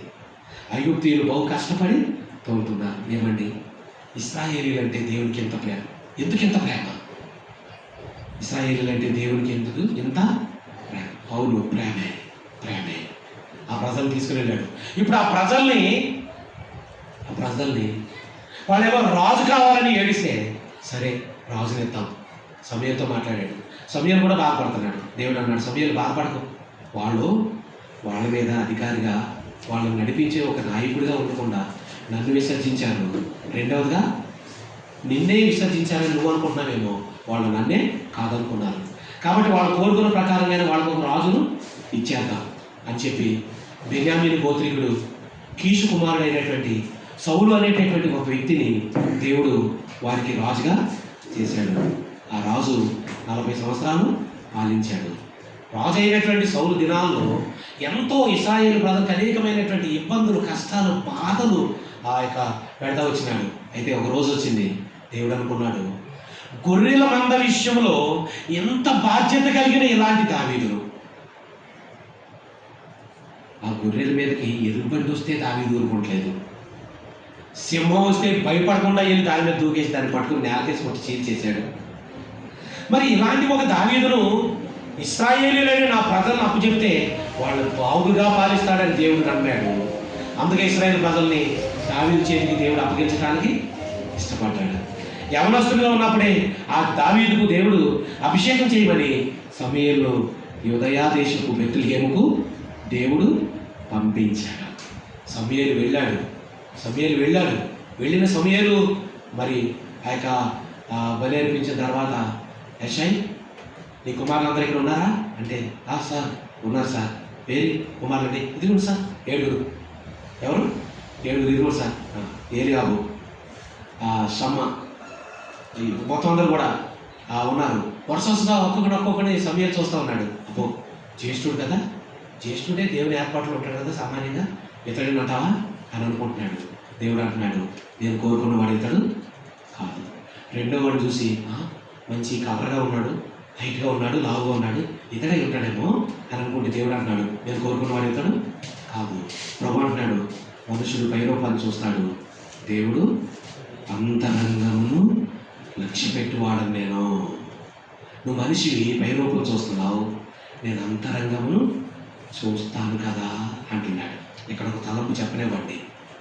ఐగుప్తీయులు బహు కష్టపడి తోలుతున్నారు. ఏమండి, ఇశ్రాయేలీయులు అంటే దేవునికి ఎంత ప్రేమ, ఎందుకు ఇంత ప్రేమ? ఇశ్రాయేలీయులు అంటే దేవునికి ఎందుకు ఇంత ప్రేమ? అవును, ప్రేమే. ఆ ప్రజల్ని తీసుకుని వెళ్ళాడు. ఇప్పుడు ఆ ప్రజల్ని వాళ్ళేమో రాజు కావాలని ఏడిస్తే సరే రాజుని ఎత్తాం. సమయంతో మాట్లాడాడు. సమయం కూడా బాధపడుతున్నాడు. దేవుడు అన్నాడు, సమయాలు బాధపడకు, వాళ్ళ మీద అధికారిగా వాళ్ళని నడిపించే ఒక నాయకుడిగా ఉండకుండా నన్ను విసర్జించారు. రెండవదిగా నిన్నే విసర్జించారని నువ్వు అనుకుంటున్నావేమో, వాళ్ళు నన్నే కాదనుకున్నారు. కాబట్టి వాళ్ళు కోరుకున్న ప్రకారంగానే వాళ్ళకు ఒక రాజును ఇచ్చేద్దాం అని చెప్పి బెన్యామీను గోత్రికుడు కీషు కుమారుడైనటువంటి సౌలు అనేటటువంటి ఒక వ్యక్తిని దేవుడు వారికి రాజుగా చేశాడు. ఆ రాజు 40 సంవత్సరాలు పాలించాడు. రాజు అయినటువంటి సౌలు దినాల్లో ఎంతో ఇశ్రాయేలు ప్రజలకు అనేకమైనటువంటి ఇబ్బందులు, కష్టాలు, బాధలు పెడతా వచ్చినాడు. అయితే ఒక రోజు వచ్చింది, దేవుడు అనుకున్నాడు, గొర్రెల మంద విషయంలో ఎంత బాధ్యత కలిగిన ఇలాంటి దావీదును, ఆ గొర్రెల మీదకి ఎలుగుబంటి వస్తే దావీదు ఊరుకోవట్లేదు, సింహం వస్తే భయపడకుండా వెళ్ళి దాని మీద దూకేసి దాన్ని పట్టుకుని నేలకేసి కొట్టి చీల్చేశాడు. మరి ఇలాంటి ఒక దావీదును ఇశ్రాయేలీయులైన నా ప్రజలను అప్పచెప్తే వాళ్ళు బాగుగా పాలిస్తాడని దేవుడు నమ్మాడు. అందుకే ఇశ్రాయేలు ప్రజల్ని దావీదు చేతికి దేవుడు అప్పగించడానికి ఇష్టపడ్డాడు. యవనస్తులుగా ఉన్నప్పుడే ఆ దావీదుకు దేవుడు అభిషేకం చేయమని సమూయేలును యూదయ దేశపు బెత్లెహేముకు దేవుడు పంపించాడు. సమూయేలు వెళ్ళాడు. వెళ్ళిన సమూయేలు మరి ఆ యొక్క బలి అర్పించిన తర్వాత, యెషై నీ కుమారులందరూ ఇక్కడ ఉన్నారా అంటే, సార్ ఉన్నారు సార్. వేరే కుమారులు అంటే ఇదిగోండి సార్ 7. ఎవరు 7? ఇదిగోండి సార్. ఏలియాబు, షమ్మ, మొత్తం అందరూ కూడా ఉన్నారు. వరుసగా ఒక్కొక్కడిని సమూయేలు చూస్తూ ఉన్నాడు. అబ్బో, జ్యేష్ఠుడు కదా, జ్యేష్ఠుడే దేవుని ఏర్పాట్లు ఉంటాడు కదా సామాన్యంగా, ఇతడిని అంటావా అని అనుకుంటున్నాడు. దేవుడు అంటున్నాడు, నేను కోరుకున్న వాడు ఇతడు కాదు. రెండో వాడు చూసి మంచి కవర్గా ఉన్నాడు, హైట్గా ఉన్నాడు, లావుగా ఉన్నాడు, ఇతడే ఉంటాడేమో అని అనుకుంటే దేవుడు అంటున్నాడు, నేను కోరుకున్న వాడు ఇతడు కాదు. ప్రభు అంటున్నాడు, మనుషుడు పైరూపాన్ని చూస్తాడు, దేవుడు అంతరంగమును లక్ష్య పెట్టువాడని నేను. నువ్వు మనిషివి పైరూపం చూస్తున్నావు, నేను అంతరంగమును చూస్తాను కదా అంటున్నాడు. ఇక్కడ ఒక తలంపు చెప్పనివ్వండి.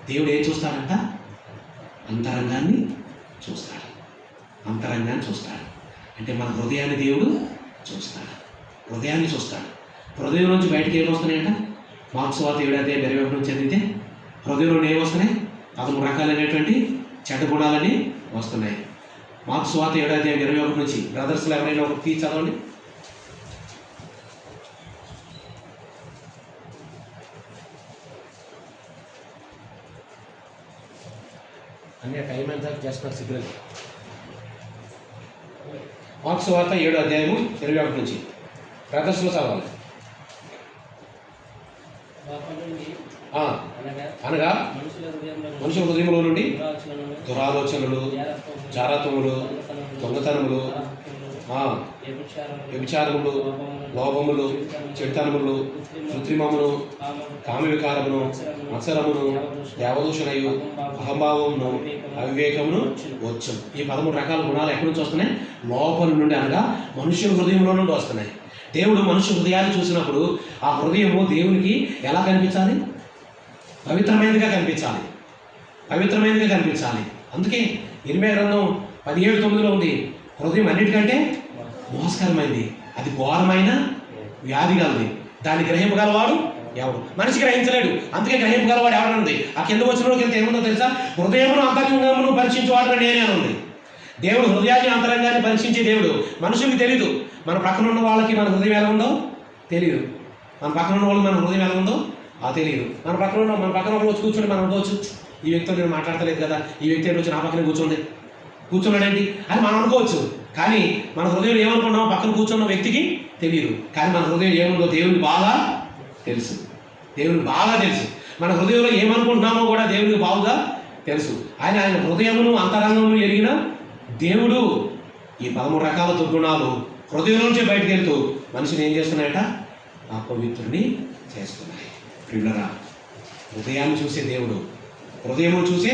దేవుడు ఏం చూస్తాడంట? అంతరంగాన్ని చూస్తాడు. అంతరంగాన్ని చూస్తాడు అంటే మన హృదయాన్ని దేవుడు చూస్తాడు. హృదయాన్ని చూస్తాడు. హృదయం నుంచి బయటకు ఏమొస్తున్నాయంట? మార్క్స్ వార్త 7:20 నుంచి చదివితే హృదయంలో ఏమొస్తున్నాయి? 13 రకాలైనటువంటి చెడ్డ గుణాలని వస్తున్నాయి. మార్క్స్ వార్త 7:21 నుంచి బ్రదర్స్లో ఎవరైనా ఒక తీసి చదవండి. అన్నీ టైం ఎంత చేస్తున్నారు సిగ్నల్. మార్క్స్ వార్త 7:21 నుంచి బ్రదర్స్లో చదవాలి. అనగా మనుషుల హృదయంలో నుండి దురాలోచనలు, జారత్వములు, దొంగతనములు, వ్యభిచారములు, లోభములు, చెడుతనములు, కృత్రిమమును, కామవికారమును, మత్సరమును, దేవదూషణయు, అహంభావమును, అవివేకమును వచ్చు. ఈ 13 రకాల గుణాలు ఎక్కడి నుంచి వస్తున్నాయి? లోపల నుండి, అనగా మనుష్యుల హృదయంలో నుండి వస్తున్నాయి. దేవుడు మనుష్య హృదయాన్ని చూసినప్పుడు ఆ హృదయము దేవునికి ఎలా కనిపించాలి? పవిత్రమైనదిగా కనిపించాలి. పవిత్రమైనదిగా కనిపించాలి. అందుకే ఇర్మీయా గ్రంథం 17:9 ఉంది, హృదయం అన్నిటికంటే మోసకరమైంది, అది ఘోరమైన వ్యాధి గలది, దాన్ని గ్రహింపగలవాడు ఎవరు? మనిషి గ్రహించలేడు. అందుకే గ్రహింపగలవాడు ఎవరనుంది. ఆ కింద వచ్చిన కింద ఏముందో తెలుసా? హృదయమును అంతరంగమును పరీక్షించేవాడు నేనే అని ఉంది. దేవుడు హృదయాన్ని అంతరంగాన్ని పరీక్షించే దేవుడు. మనుషులకు తెలీదు. మన పక్కన ఉన్న వాళ్ళకి మన హృదయం ఎలా ఉందో తెలియదు. మన పక్కన ఉన్న వాళ్ళకి మన హృదయం ఎలా ఉందో తెలియదు. మన పక్కన వాళ్ళు వచ్చి కూర్చొని మనం అనుకోవచ్చు, ఈ వ్యక్తితో నేను మాట్లాడతలేదు కదా, ఈ వ్యక్తి వచ్చి నా పక్కనే కూర్చున్నాడేంటి అని మనం అనుకోవచ్చు. కానీ మన హృదయం ఏమనుకున్నామో పక్కన కూర్చున్న వ్యక్తికి తెలియదు. కానీ మన హృదయం ఏముందో దేవునికి బాగా తెలుసు. దేవునికి బాగా తెలుసు. మన హృదయంలో ఏమనుకుంటున్నామో కూడా దేవునికి బాగా తెలుసు. ఆయన హృదయమును అంతరంగమును ఎరిగిన దేవుడు. ఈ 13 రకాల దుర్గుణాలు హృదయం నుంచే బయటకు వెళ్తూ మనిషిని ఏం చేస్తున్నాయట? అపవిత్రుని చేస్తున్నాయి. ప్రియులరా, హృదయాన్ని చూసే దేవుడు, హృదయమును చూసే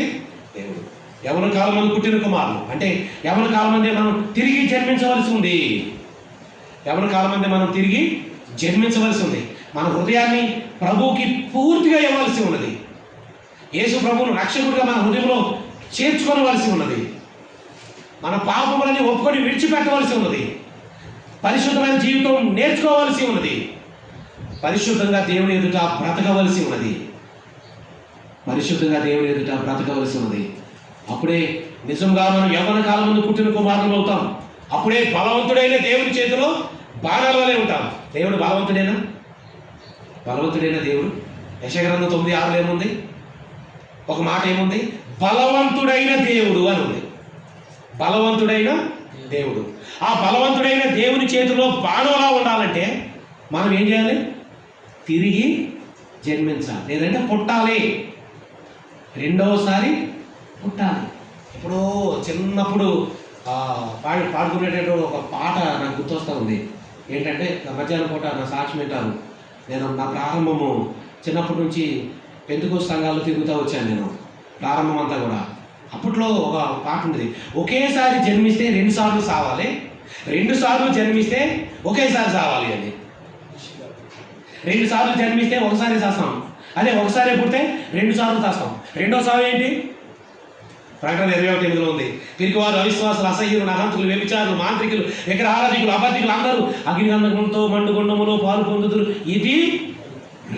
దేవుడు. యవ్వన కాలం మంది పుట్టిన కుమారులు అంటే యవ్వన కాలం మంది మనం తిరిగి జన్మించవలసి ఉంది. యవ్వన కాలం మంది మనం తిరిగి జన్మించవలసి ఉంది. మన హృదయాన్ని ప్రభువుకి పూర్తిగా ఇవ్వాల్సి ఉన్నది. యేసు ప్రభువును రక్షకుడిగా మన హృదయంలో చేర్చుకోవలసి ఉన్నది. మన పాపములని ఒప్పుకొని విడిచిపెట్టవలసి ఉన్నది. పరిశుద్ధమైన జీవితం నేర్చుకోవలసి ఉన్నది. పరిశుద్ధంగా దేవుని ఎదుట బ్రతకవలసి ఉన్నది. పరిశుద్ధంగా దేవుని ఎదుట బ్రతకవలసి ఉన్నది. అప్పుడే నిజంగా మనం యవ్వన కాలం ముందు పుట్టిన కుమారులు అవుతాం. అప్పుడే బలవంతుడైన దేవుని చేతిలో బాణాల వలె ఉంటాం. దేవుడు బలవంతుడైనా? బలవంతుడైన దేవుడు. యెషయా గ్రంథం 9:6 ఏముంది? ఒక మాట ఏముంది? బలవంతుడైన దేవుడు అని ఉంది. బలవంతుడైన దేవుడు. ఆ బలవంతుడైన దేవుని చేతిలో బాణంలా ఉండాలంటే మనం ఏం చేయాలి? తిరిగి జన్మించాలి, లేదంటే పుట్టాలి. రెండవసారి పుట్టాలి. ఎప్పుడో చిన్నప్పుడు పాడుకునేటటువంటి ఒక పాట నాకు గుర్తొస్తూ ఉంది. ఏంటంటే మధ్యాహ్నం పూట నా సాక్ష్యం వింటాను. నేను నా ప్రారంభము చిన్నప్పటి నుంచి పెంతుకోస్తు సంఘాల్లో తిరుగుతూ వచ్చాను. నేను ప్రారంభం అంతా కూడా అప్పట్లో ఒక పాట ఉండేది, ఒకేసారి జన్మిస్తే 2 సార్లు సావాలి, 2 సార్లు జన్మిస్తే ఒకేసారి సావాలి అని. 2 సార్లు జన్మిస్తే ఒకసారి చేస్తాం, అదే ఒకసారి పుడితే 2 సార్లు చేస్తాం. రెండో సారి ఏంటి? ప్రకటన 21:8 ఉంది, పిరికివారు, అవిశ్వాసులు, అసహ్యులు, నహంతులు, వ్యభిచారులు, మాంత్రికులు, విగ్రహారాధికులు, అబద్ధికులు అందరూ అగ్నిగంధకంతో మండుగుండములో పాలు పొందుదురు. ఇది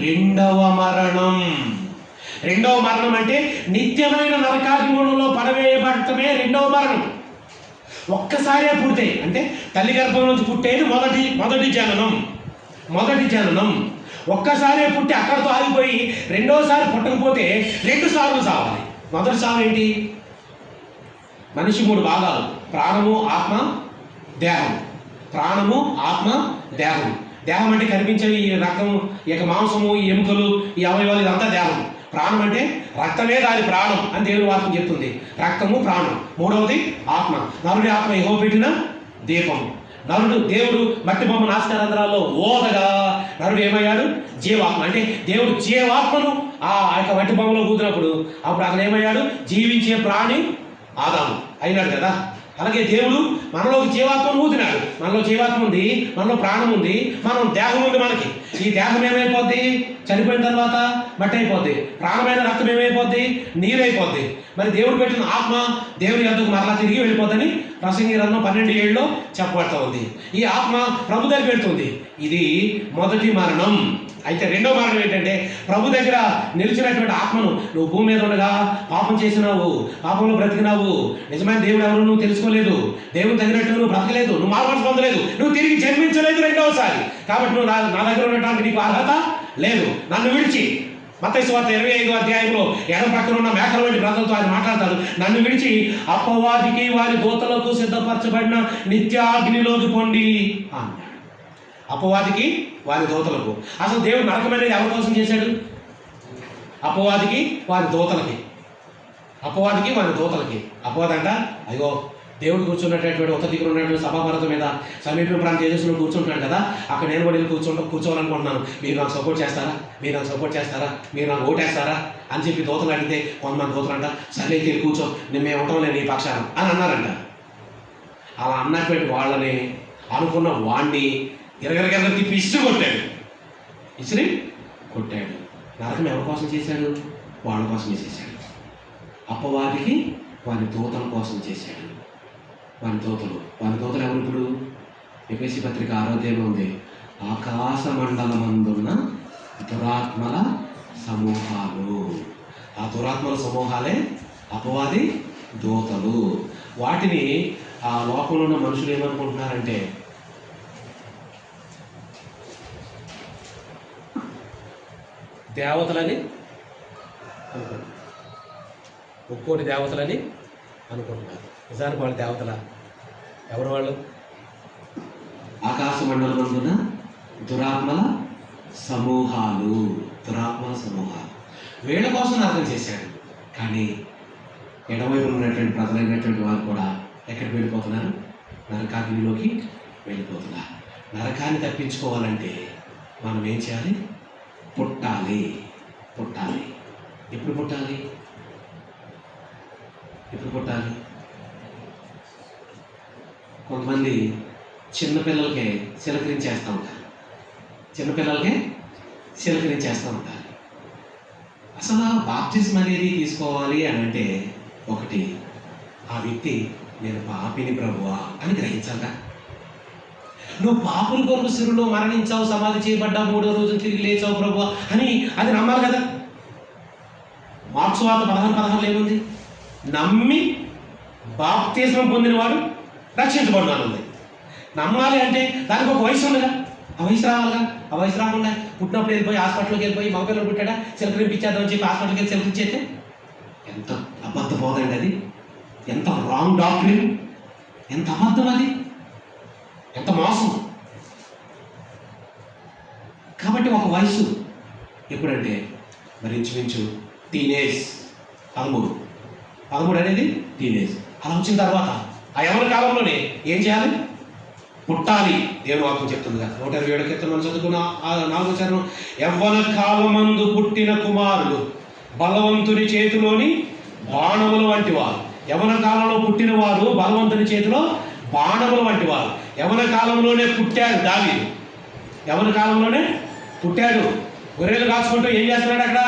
2వ మరణం. 2వ మరణం అంటే నిత్యమైన నరకాగ్నిలో పడవేయబడటమే 2వ మరణం. ఒక్కసారే పుడితే అంటే తల్లి గర్భం నుంచి పుట్టేది మొదటి జననం. ఒక్కసారే పుట్టి అక్కడితో ఆగిపోయి రెండోసారి పుట్టకపోతే 2 సార్లు సావాలి. మొదటి సాగు ఏంటి? మనిషి 3 భాగాలు, ప్రాణము, ఆత్మ, దేహం. ప్రాణము, ఆత్మ, దేహం. దేహం అంటే కనిపించేవి ఈ రక్తం, ఇక మాంసము, ఈ ఎముకలు, ఈ అవయవాలు, ఇదంతా దేహం. ప్రాణం అంటే రక్తమే దాని ప్రాణం అని దేవుని వాక్యం చెప్తుంది. రక్తము ప్రాణం. 3వది ఆత్మ. నరుడి ఆత్మ యెహోవా పెట్టిన దీపం. దేవుడు మట్టి బొమ్మ నాసికారంధ్రాల్లో ఓదగా నరుడు ఏమయ్యాడు? జీవాత్మ. అంటే దేవుడు జీవాత్మను ఆ యొక్క మట్టి బొమ్మలో కూతున్నప్పుడు అప్పుడు అతను ఏమయ్యాడు? జీవించే ప్రాణి ఆదాము అయినాడు కదా. అలాగే దేవుడు మనలోకి జీవాత్మను ఊదినాడు. మనలో జీవాత్మ ఉంది, మనలో ప్రాణం ఉంది, మనం దేహం ఉంది. మనకి ఈ దేహం ఏమైపోద్ది? చనిపోయిన తర్వాత మట్టి అయిపోద్ది. ప్రాణమైన రక్తం ఏమైపోద్ది? నీరు అయిపోద్ది. మరి దేవుడు పెట్టిన ఆత్మ దేవుని యొద్దకు మరలా తిరిగి వెళ్ళిపోద్దని ప్రసంగి గ్రంథం 12:7 చెప్పబడుతూ ఉంది. ఈ ఆత్మ ప్రభు దగ్గర పెడుతుంది. ఇది మొదటి మరణం. అయితే రెండో మరణం ఏంటంటే, ప్రభు దగ్గర నిలిచినటువంటి ఆత్మను నువ్వు భూమి మీద ఉండగా పాపం చేసినావు, పాపంలో బ్రతికినావు, నిజమైన దేవుడు ఎవరు నువ్వు తెలుసుకోలేదు, దేవుని తగినట్టు నువ్వు బ్రతకలేదు, నువ్వు మారుమనసు పొందలేదు, నువ్వు తిరిగి జన్మించలేదు రెండవసారి. కాబట్టి నువ్వు నా దగ్గర ఉండటానికి నీకు అర్హత లేదు. నన్ను విడిచి, మత్తయి సువార్త 25 ఎడమ పక్కన ఉన్న మేకల వంటి ప్రజలతో ఆయన మాట్లాడతాడు. నన్ను విడిచి అపవాదికి వారి దూతలకు సిద్ధపరచబడిన నిత్యాగ్నిలోకి పొండి అన్నాడు. అపవాదికి వారి దూతలకు. అసలు దేవుడు నరకం అనేది ఎవరి కోసం చేశాడు? అపవాదికి వారి దూతలకి. అపవాదికి వారి దూతలకి. అపవాది అంట, అయ్యో దేవుడు కూర్చున్నటువంటి ఉత్తర దిగులు ఉన్నటువంటి సభాభారతం మీద సమీప ప్రాంత తేజస్సులో కూర్చుంటున్నాడు కదా, అక్కడ నేను కూడా వెళ్ళి కూర్చోవాలనుకుంటున్నాను, మీరు నాకు సపోర్ట్ చేస్తారా, మీరు నాకు సపోర్ట్ చేస్తారా, మీరు నాకు ఓటేస్తారా అని చెప్పి దూతలు అడిగితే కొంతమంది దూతలు అంట, సరే అయితే కూర్చో, మేము ఉండటం లేదు నీ పక్షాన అని అన్నారంట. అలా అన్నటువంటి వాళ్ళని అనుకున్న వాణ్ణి ఎరగరగర తిప్పి ఇసురు కొట్టాడు. ఇసురి కొట్టాడు. నరకం ఎవరి కోసం చేశాడు? వాళ్ళ కోసమే చేశాడు. అపవాదికి వారి దూతల కోసం చేశాడు. వారి దూతలు ఎవరు? ఇప్పుడు ఎఫెసీ పత్రిక 6 ఉంది. ఆకాశ మండలమందున్న దురాత్మల సమూహాలు. ఆ దురాత్మల సమూహాలే అపవాది దూతలు. వాటిని ఆ లోకంలో ఉన్న మనుషులు ఏమనుకుంటున్నారంటే, దేవతలని అనుకుంటున్నారు. ఒక్కోటి దేవతలని అనుకుంటున్నారు. నిజానికి వాళ్ళు దేవతల? ఎవరు వాళ్ళు? ఆకాశ మండలమందున దురాత్మల సమూహాలు. వీళ్ళ కోసం అర్థం చేశాడు. కానీ ఎడవైపు ఉన్నటువంటి ప్రజలైనటువంటి వారు కూడా ఎక్కడికి వెళ్ళిపోతున్నారు? నరకాగ్నిలోకి వెళ్ళిపోతున్నారు. నరకాన్ని తప్పించుకోవాలంటే మనం ఏం చేయాలి? పుట్టాలి. ఎప్పుడు పుట్టాలి? కొంతమంది చిన్నపిల్లలకే చిలకరించేస్తూ ఉంటారు. అసలు బాప్టిజం అనేది తీసుకోవాలి అని అంటే, ఒకటి ఆ వ్యక్తి నేను పాపిని ప్రభువా అని గ్రహించాలా? నువ్వు పాపుల కొరకు సిరులో మరణించావు, సమాధి చేయబడ్డావు, 3వ రోజు తిరిగి లేచావు ప్రభువా అని అది నమ్మాలి కదా. మార్క్స్ వార్త 16 ఏముంది? నమ్మి బాప్తిస్మం పొందినవాడు రక్షించబడినాను ఉంది. నమ్మాలి అంటే దానికి ఒక వయసు ఉందిగా, ఆ వయసు రావాలిగా. ఆ వయసు రాకుండా పుట్టినప్పుడు వెళ్ళిపోయి హాస్పిటల్కి వెళ్ళిపోయి మగపిల్లలు పుట్టాడా చిలకరింపించేద్దామని చెప్పి హాస్పిటల్కి వెళ్ళి చిలకరించేస్తే ఎంత అబద్ధ బోధండి అది. ఎంత రాంగ్ డాక్టరీన్, ఎంత అబద్ధం అది, ఎంత మోసం. కాబట్టి ఒక వయసు ఎప్పుడంటే మరి ఇంచుమించు టీనేజ్ 13 అనేది టీనేజ్. అలా వచ్చిన తర్వాత ఆ యవ్వన కాలంలోనే ఏం చేయాలి? పుట్టాలి. దేవుని వాక్యం చెప్తుందిగా 127 కీర్తన మనం చదువుకున్న 4వ చరణం, యవ్వన కాలమందు పుట్టిన కుమారులు బలవంతుని చేతిలోని బాణముల వంటి వారు. యవ్వన కాలంలో పుట్టిన వారు బలవంతుని చేతిలో బాణముల వంటి వారు. యవ్వన కాలంలోనే పుట్టాడు దావీదు. యవ్వన కాలంలోనే పుట్టాడు. గొర్రెలు కాచుకుంటూ ఏం చేస్తున్నాడు? అక్కడ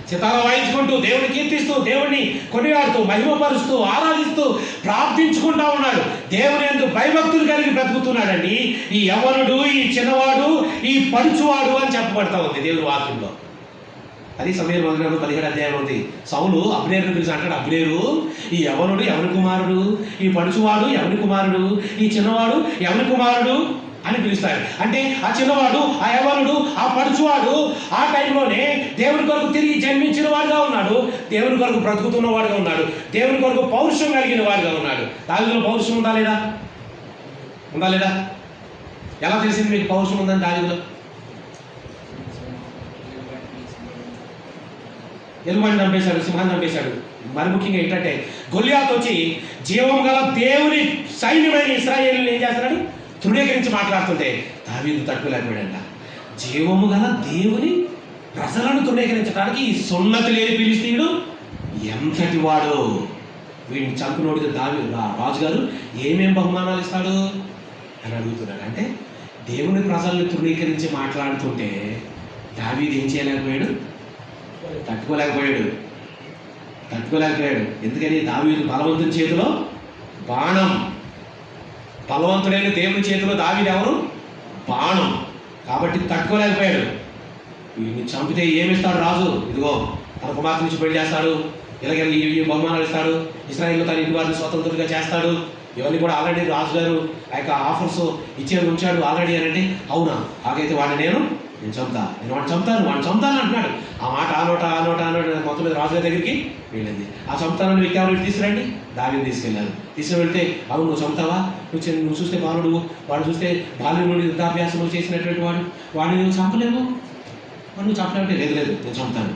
సితార వాయించుకుంటూ దేవుని కీర్తిస్తూ, దేవుడిని కొనియాడుతూ, మహిమపరుస్తూ, ఆరాధిస్తూ, ప్రార్థించుకుంటా ఉన్నాడు. దేవుని యందు భయభక్తులు కలిగి బ్రతుకుతున్నాడండి ఈ యవ్వనుడు, ఈ చిన్నవాడు, ఈ పడుచువాడు అని చెప్పబడతా ఉంది దేవుని వాక్యంలో. అది సమయం 17 ఉంది. సౌలు అబ్నేరుని పిలిచి అంటాడు, అబ్నేరు, ఈ యవ్వనుడు ఎవరి కుమారుడు, ఈ పడుచువాడు ఎవరి కుమారుడు, ఈ చిన్నవాడు ఎవరి కుమారుడు అని పిలుస్తాడు. అంటే ఆ చిన్నవాడు, ఆ యవ్వనుడు, ఆ పడుచువాడు ఆ టైంలోనే దేవుని కొరకు తిరిగి జన్మించిన వాడుగా ఉన్నాడు, దేవుని కొరకు బ్రతుకుతున్న వాడుగా ఉన్నాడు, దేవుని కొరకు పౌరుషం కలిగిన వాడుగా ఉన్నాడు. దావీదులో పౌరుషం ఉందా లేదా? ఎలా తెలిసింది మీకు పౌరుషం ఉందని? దావీదులో ఎలుమని చంపేశాడు, సింహాన్ని చంపేశాడు. మరి ముఖ్యంగా ఏంటంటే గొలియాతు వచ్చి జీవం గల దేవుని సైన్యమైన ఇశ్రాయేలుని ఏం చేస్తున్నాడు? తృణీకరించి మాట్లాడుతుంటే దావీదు తట్టుకోలేకపోయాడంట. జీవము గల దేవుని ప్రజలను తృణీకరించడానికి ఈ సున్నతి లేని ఫిలిష్తీయుడు ఎంతటి వాడు వీడిని చంపినోడికి రాజుగారు ఏమేం బహుమానాలు ఇస్తాడు అని అడుగుతున్నాడు. అంటే దేవుని ప్రజల్ని తృణీకరించి మాట్లాడుతుంటే దావీదు ఏం చేయలేకపోయాడు, తట్టుకోలేకపోయాడు. ఎందుకని దావీదు బలవంతుని చేతిలో బాణం, బలవంతుడైన దేవుని చేతిలో దావీదు ఎవరు, బాణం, కాబట్టి తట్టుకోలేకపోయాడు. వీడిని చంపితే ఏమిస్తాడు రాజు, ఇదిగో తన కుమార్తె నుంచి పెళ్లి చేస్తాడు, ఇలాగే ఈ బహుమానాలు ఇస్తాడు, ఇశ్రాయేలులో తన ఇంటి వారిని స్వతంత్రుడిగా చేస్తాడు, ఇవన్నీ కూడా ఆల్రెడీ రాజుగారు ఆ యొక్క ఆఫర్స్ ఉంచాడు ఆల్రెడీ అని అంటే, అవునా ఆగైతే వాడిని నేను వాడిని చంపుతాను అంటున్నాడు. ఆ మాట ఆ నోట మొత్తం మీద రాజుగారి దగ్గరికి వెళ్ళింది. ఆ చంపుతానని వ్యక్తి ఎవరు తీసుకురండి, దావీదు తీసుకెళ్ళారు. తీసుకువెళ్తే అవును నువ్వు చంపుతావా, నువ్వు చూస్తే బాలుడు, వాడు చూస్తే బాల్యం నుండి వృద్ధాభ్యాసం చేసినటువంటి వాడిని నువ్వు చంపలేవు, నువ్వు చంపలేమంటే లేదు నేను చంపుతాను.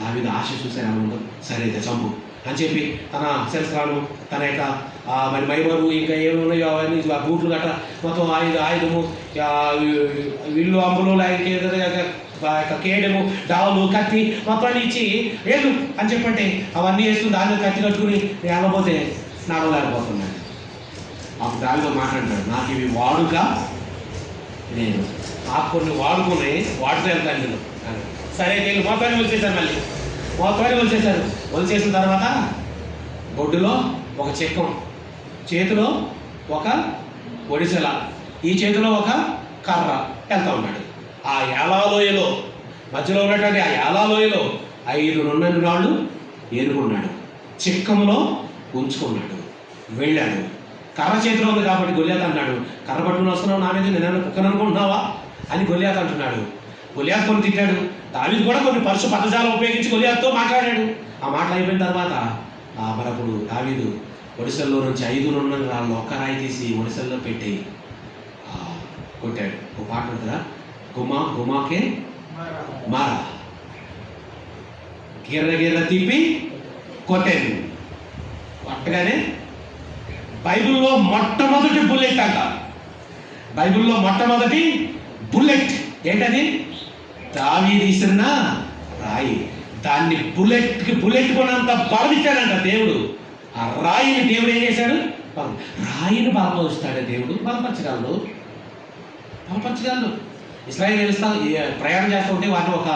దావీదు ఆశ చూస్తే రాముడు సరే అయితే చంపు అని చెప్పి తన శస్త్రాలు, తన యొక్క మరి మైమరు, ఇంకా ఏమి ఉన్నాయో అవన్నీ బూట్లు గట్ట మొత్తం ఆయుధము, విల్లు అంబులు, కేడము, డావులు, కత్తి మొత్తం అన్ని ఇచ్చి వెళ్ళు అని చెప్పంటే అవన్నీ వేసుకుని దాన్ని కత్తి కట్టుకుని వెళ్ళబోతే నడవలేకపోతున్నాడు. అప్పుడు దానిలో మాట్లాడతాడు, నాకు ఇవి వాడుక నేను, నాకు కొన్ని వాడుకుని వాటితో వెళ్తాను నేను. సరే నేను మొత్తాన్ని వచ్చేసాను, మళ్ళీ మొత్తాన్ని వచ్చేసిన తర్వాత బొడ్డులో ఒక చెక్కం, చేతిలో ఒక ఒడిసెల, ఈ చేతిలో ఒక కర్ర వెళ్తూ ఉన్నాడు. ఆ యాలాలోయలో మధ్యలో ఉన్నటువంటి ఆ యాలాలోయలో 5 నున్నని రాళ్ళు ఏరుకున్నాడు, చిక్కంలో ఉంచుకున్నాడు, వెళ్ళాడు. కర్ర చేతిలో ఉంది కాబట్టి గొల్లియాత్ అన్నాడు, కర్ర పట్టుకుని వస్తున్నావు నా మీద, నేను కుక్కను అనుకుంటున్నావా అని గొల్లియాత్ అంటున్నాడు. గొల్లియాత్ కొన్ని తిట్టాడు, దావీదు కూడా కొన్ని పరుష పదజాలం ఉపయోగించి గొల్లియాత్తో మాట్లాడాడు. ఆ మాటలు అయిపోయిన తర్వాత మరి అప్పుడు దావీదు ఒడిసెల్లో నుంచి 5 నున్నని రాళ్ళు ఒక్క రాయి తీసి ఒడిసెల్లో పెట్టి కొట్టాడు. ఒక పాట ఉంటుందా, గుమాకే మారా గిర్ర తిప్పి కొట్టాడు. కొట్టగానే బైబిల్లో మొట్టమొదటి బుల్లెట్ అంట, బైబిల్లో మొట్టమొదటి బుల్లెట్ ఏంటది, దావీదు ఇస్తున్న రాయి. దాన్ని బుల్లెట్ కొన్నంత బలమిచ్చాడంట దేవుడు. ఆ రాయిని దేవుడు ఏం చేశాడు, రాయిని బలపరుస్తాడు దేవుడు, బలపరచగలడు. ఇశ్రాయేలు ప్రయాణం చేస్తూ ఉంటే వారిని ఒక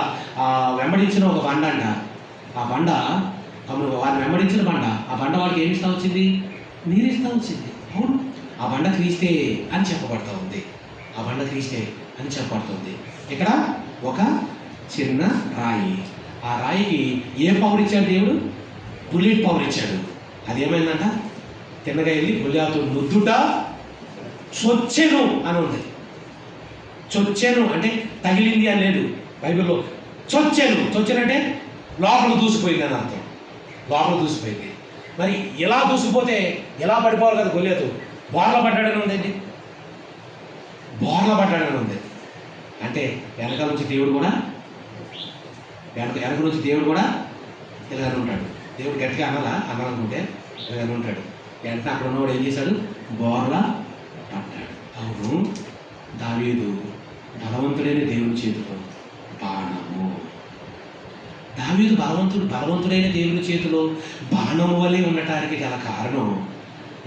వెంబడించిన ఒక బండ అంట, ఆ బండ వారిని వెంబడించిన బండ, ఆ బండ వాడికి ఏమి ఇస్తా వచ్చింది, నీరు ఇస్తా వచ్చింది. అవును, ఆ బండ క్రీస్తే అని చెప్పబడుతూ ఉంది, ఆ బండ క్రీస్తే అని చెప్పబడుతుంది. ఇక్కడ ఒక చిన్న రాయి, ఆ రాయికి ఏ పవర్ ఇచ్చాడు దేవుడు, బుల్లెట్ పవర్ ఇచ్చాడు. అదేమైందంట, తిన్నగా వెళ్ళి గొల్లియాతు నుద్దుట చొచ్చెను అని ఉంది. చొచ్చెను అంటే తగిలింది అని లేదు బైబిల్లో. చొచ్చెను అంటే లోపల దూసిపోయింది అని అర్థం, లోపల దూసిపోయింది. మరి ఇలా దూసిపోతే ఎలా పడిపోవాలి కదా గొల్లియాతు, బోర్ల పడ్డాడని ఉందండి, బోర్ల పడ్డాడని ఉంది. అంటే వెనక నుంచి దేవుడు కూడా ఇలాగ ఉంటాడు. దేవుడు గట్టిగా అనాలనుకుంటే ఇలాగ ఉంటాడు. వెంటనే అక్కడ ఉన్నవాడు ఏం చేశాడు, బోర్ల పడ్డాడు. అవును, దావీదు బలవంతుడైన దేవుని చేతిలో బాణము, దావీదు బలవంతుడైన దేవుని చేతిలో బాణము వలె ఉండటానికి గల కారణం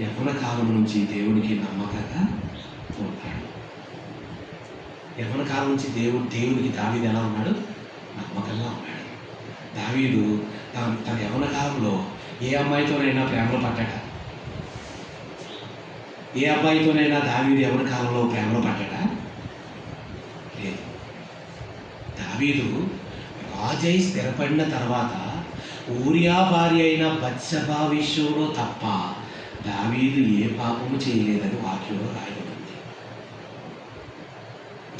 యవ్వన కాలం నుంచి దేవునికి నమ్మకంగా ఉంటాడు. యవ్వన కాలం నుంచి దేవునికి దావీదు ఎలా ఉన్నాడు, నమ్మకంగా ఉన్నాడు. దావీదు తన యవ్వన కాలంలో ఏ అమ్మాయితోనైనా ప్రేమలో పడ్డాడా, ఏ అబ్బాయితోనైనా దావీదు యవ్వన కాలంలో ప్రేమలో పడ్డాడా, లేదు. దావీదు రాజై స్థిరపడిన తర్వాత ఊరియా భార్య అయిన బత్షెబా విషయంలో తప్ప దావీదు ఏ పాపము చేయలేదని వాక్యంలో రాయబడింది.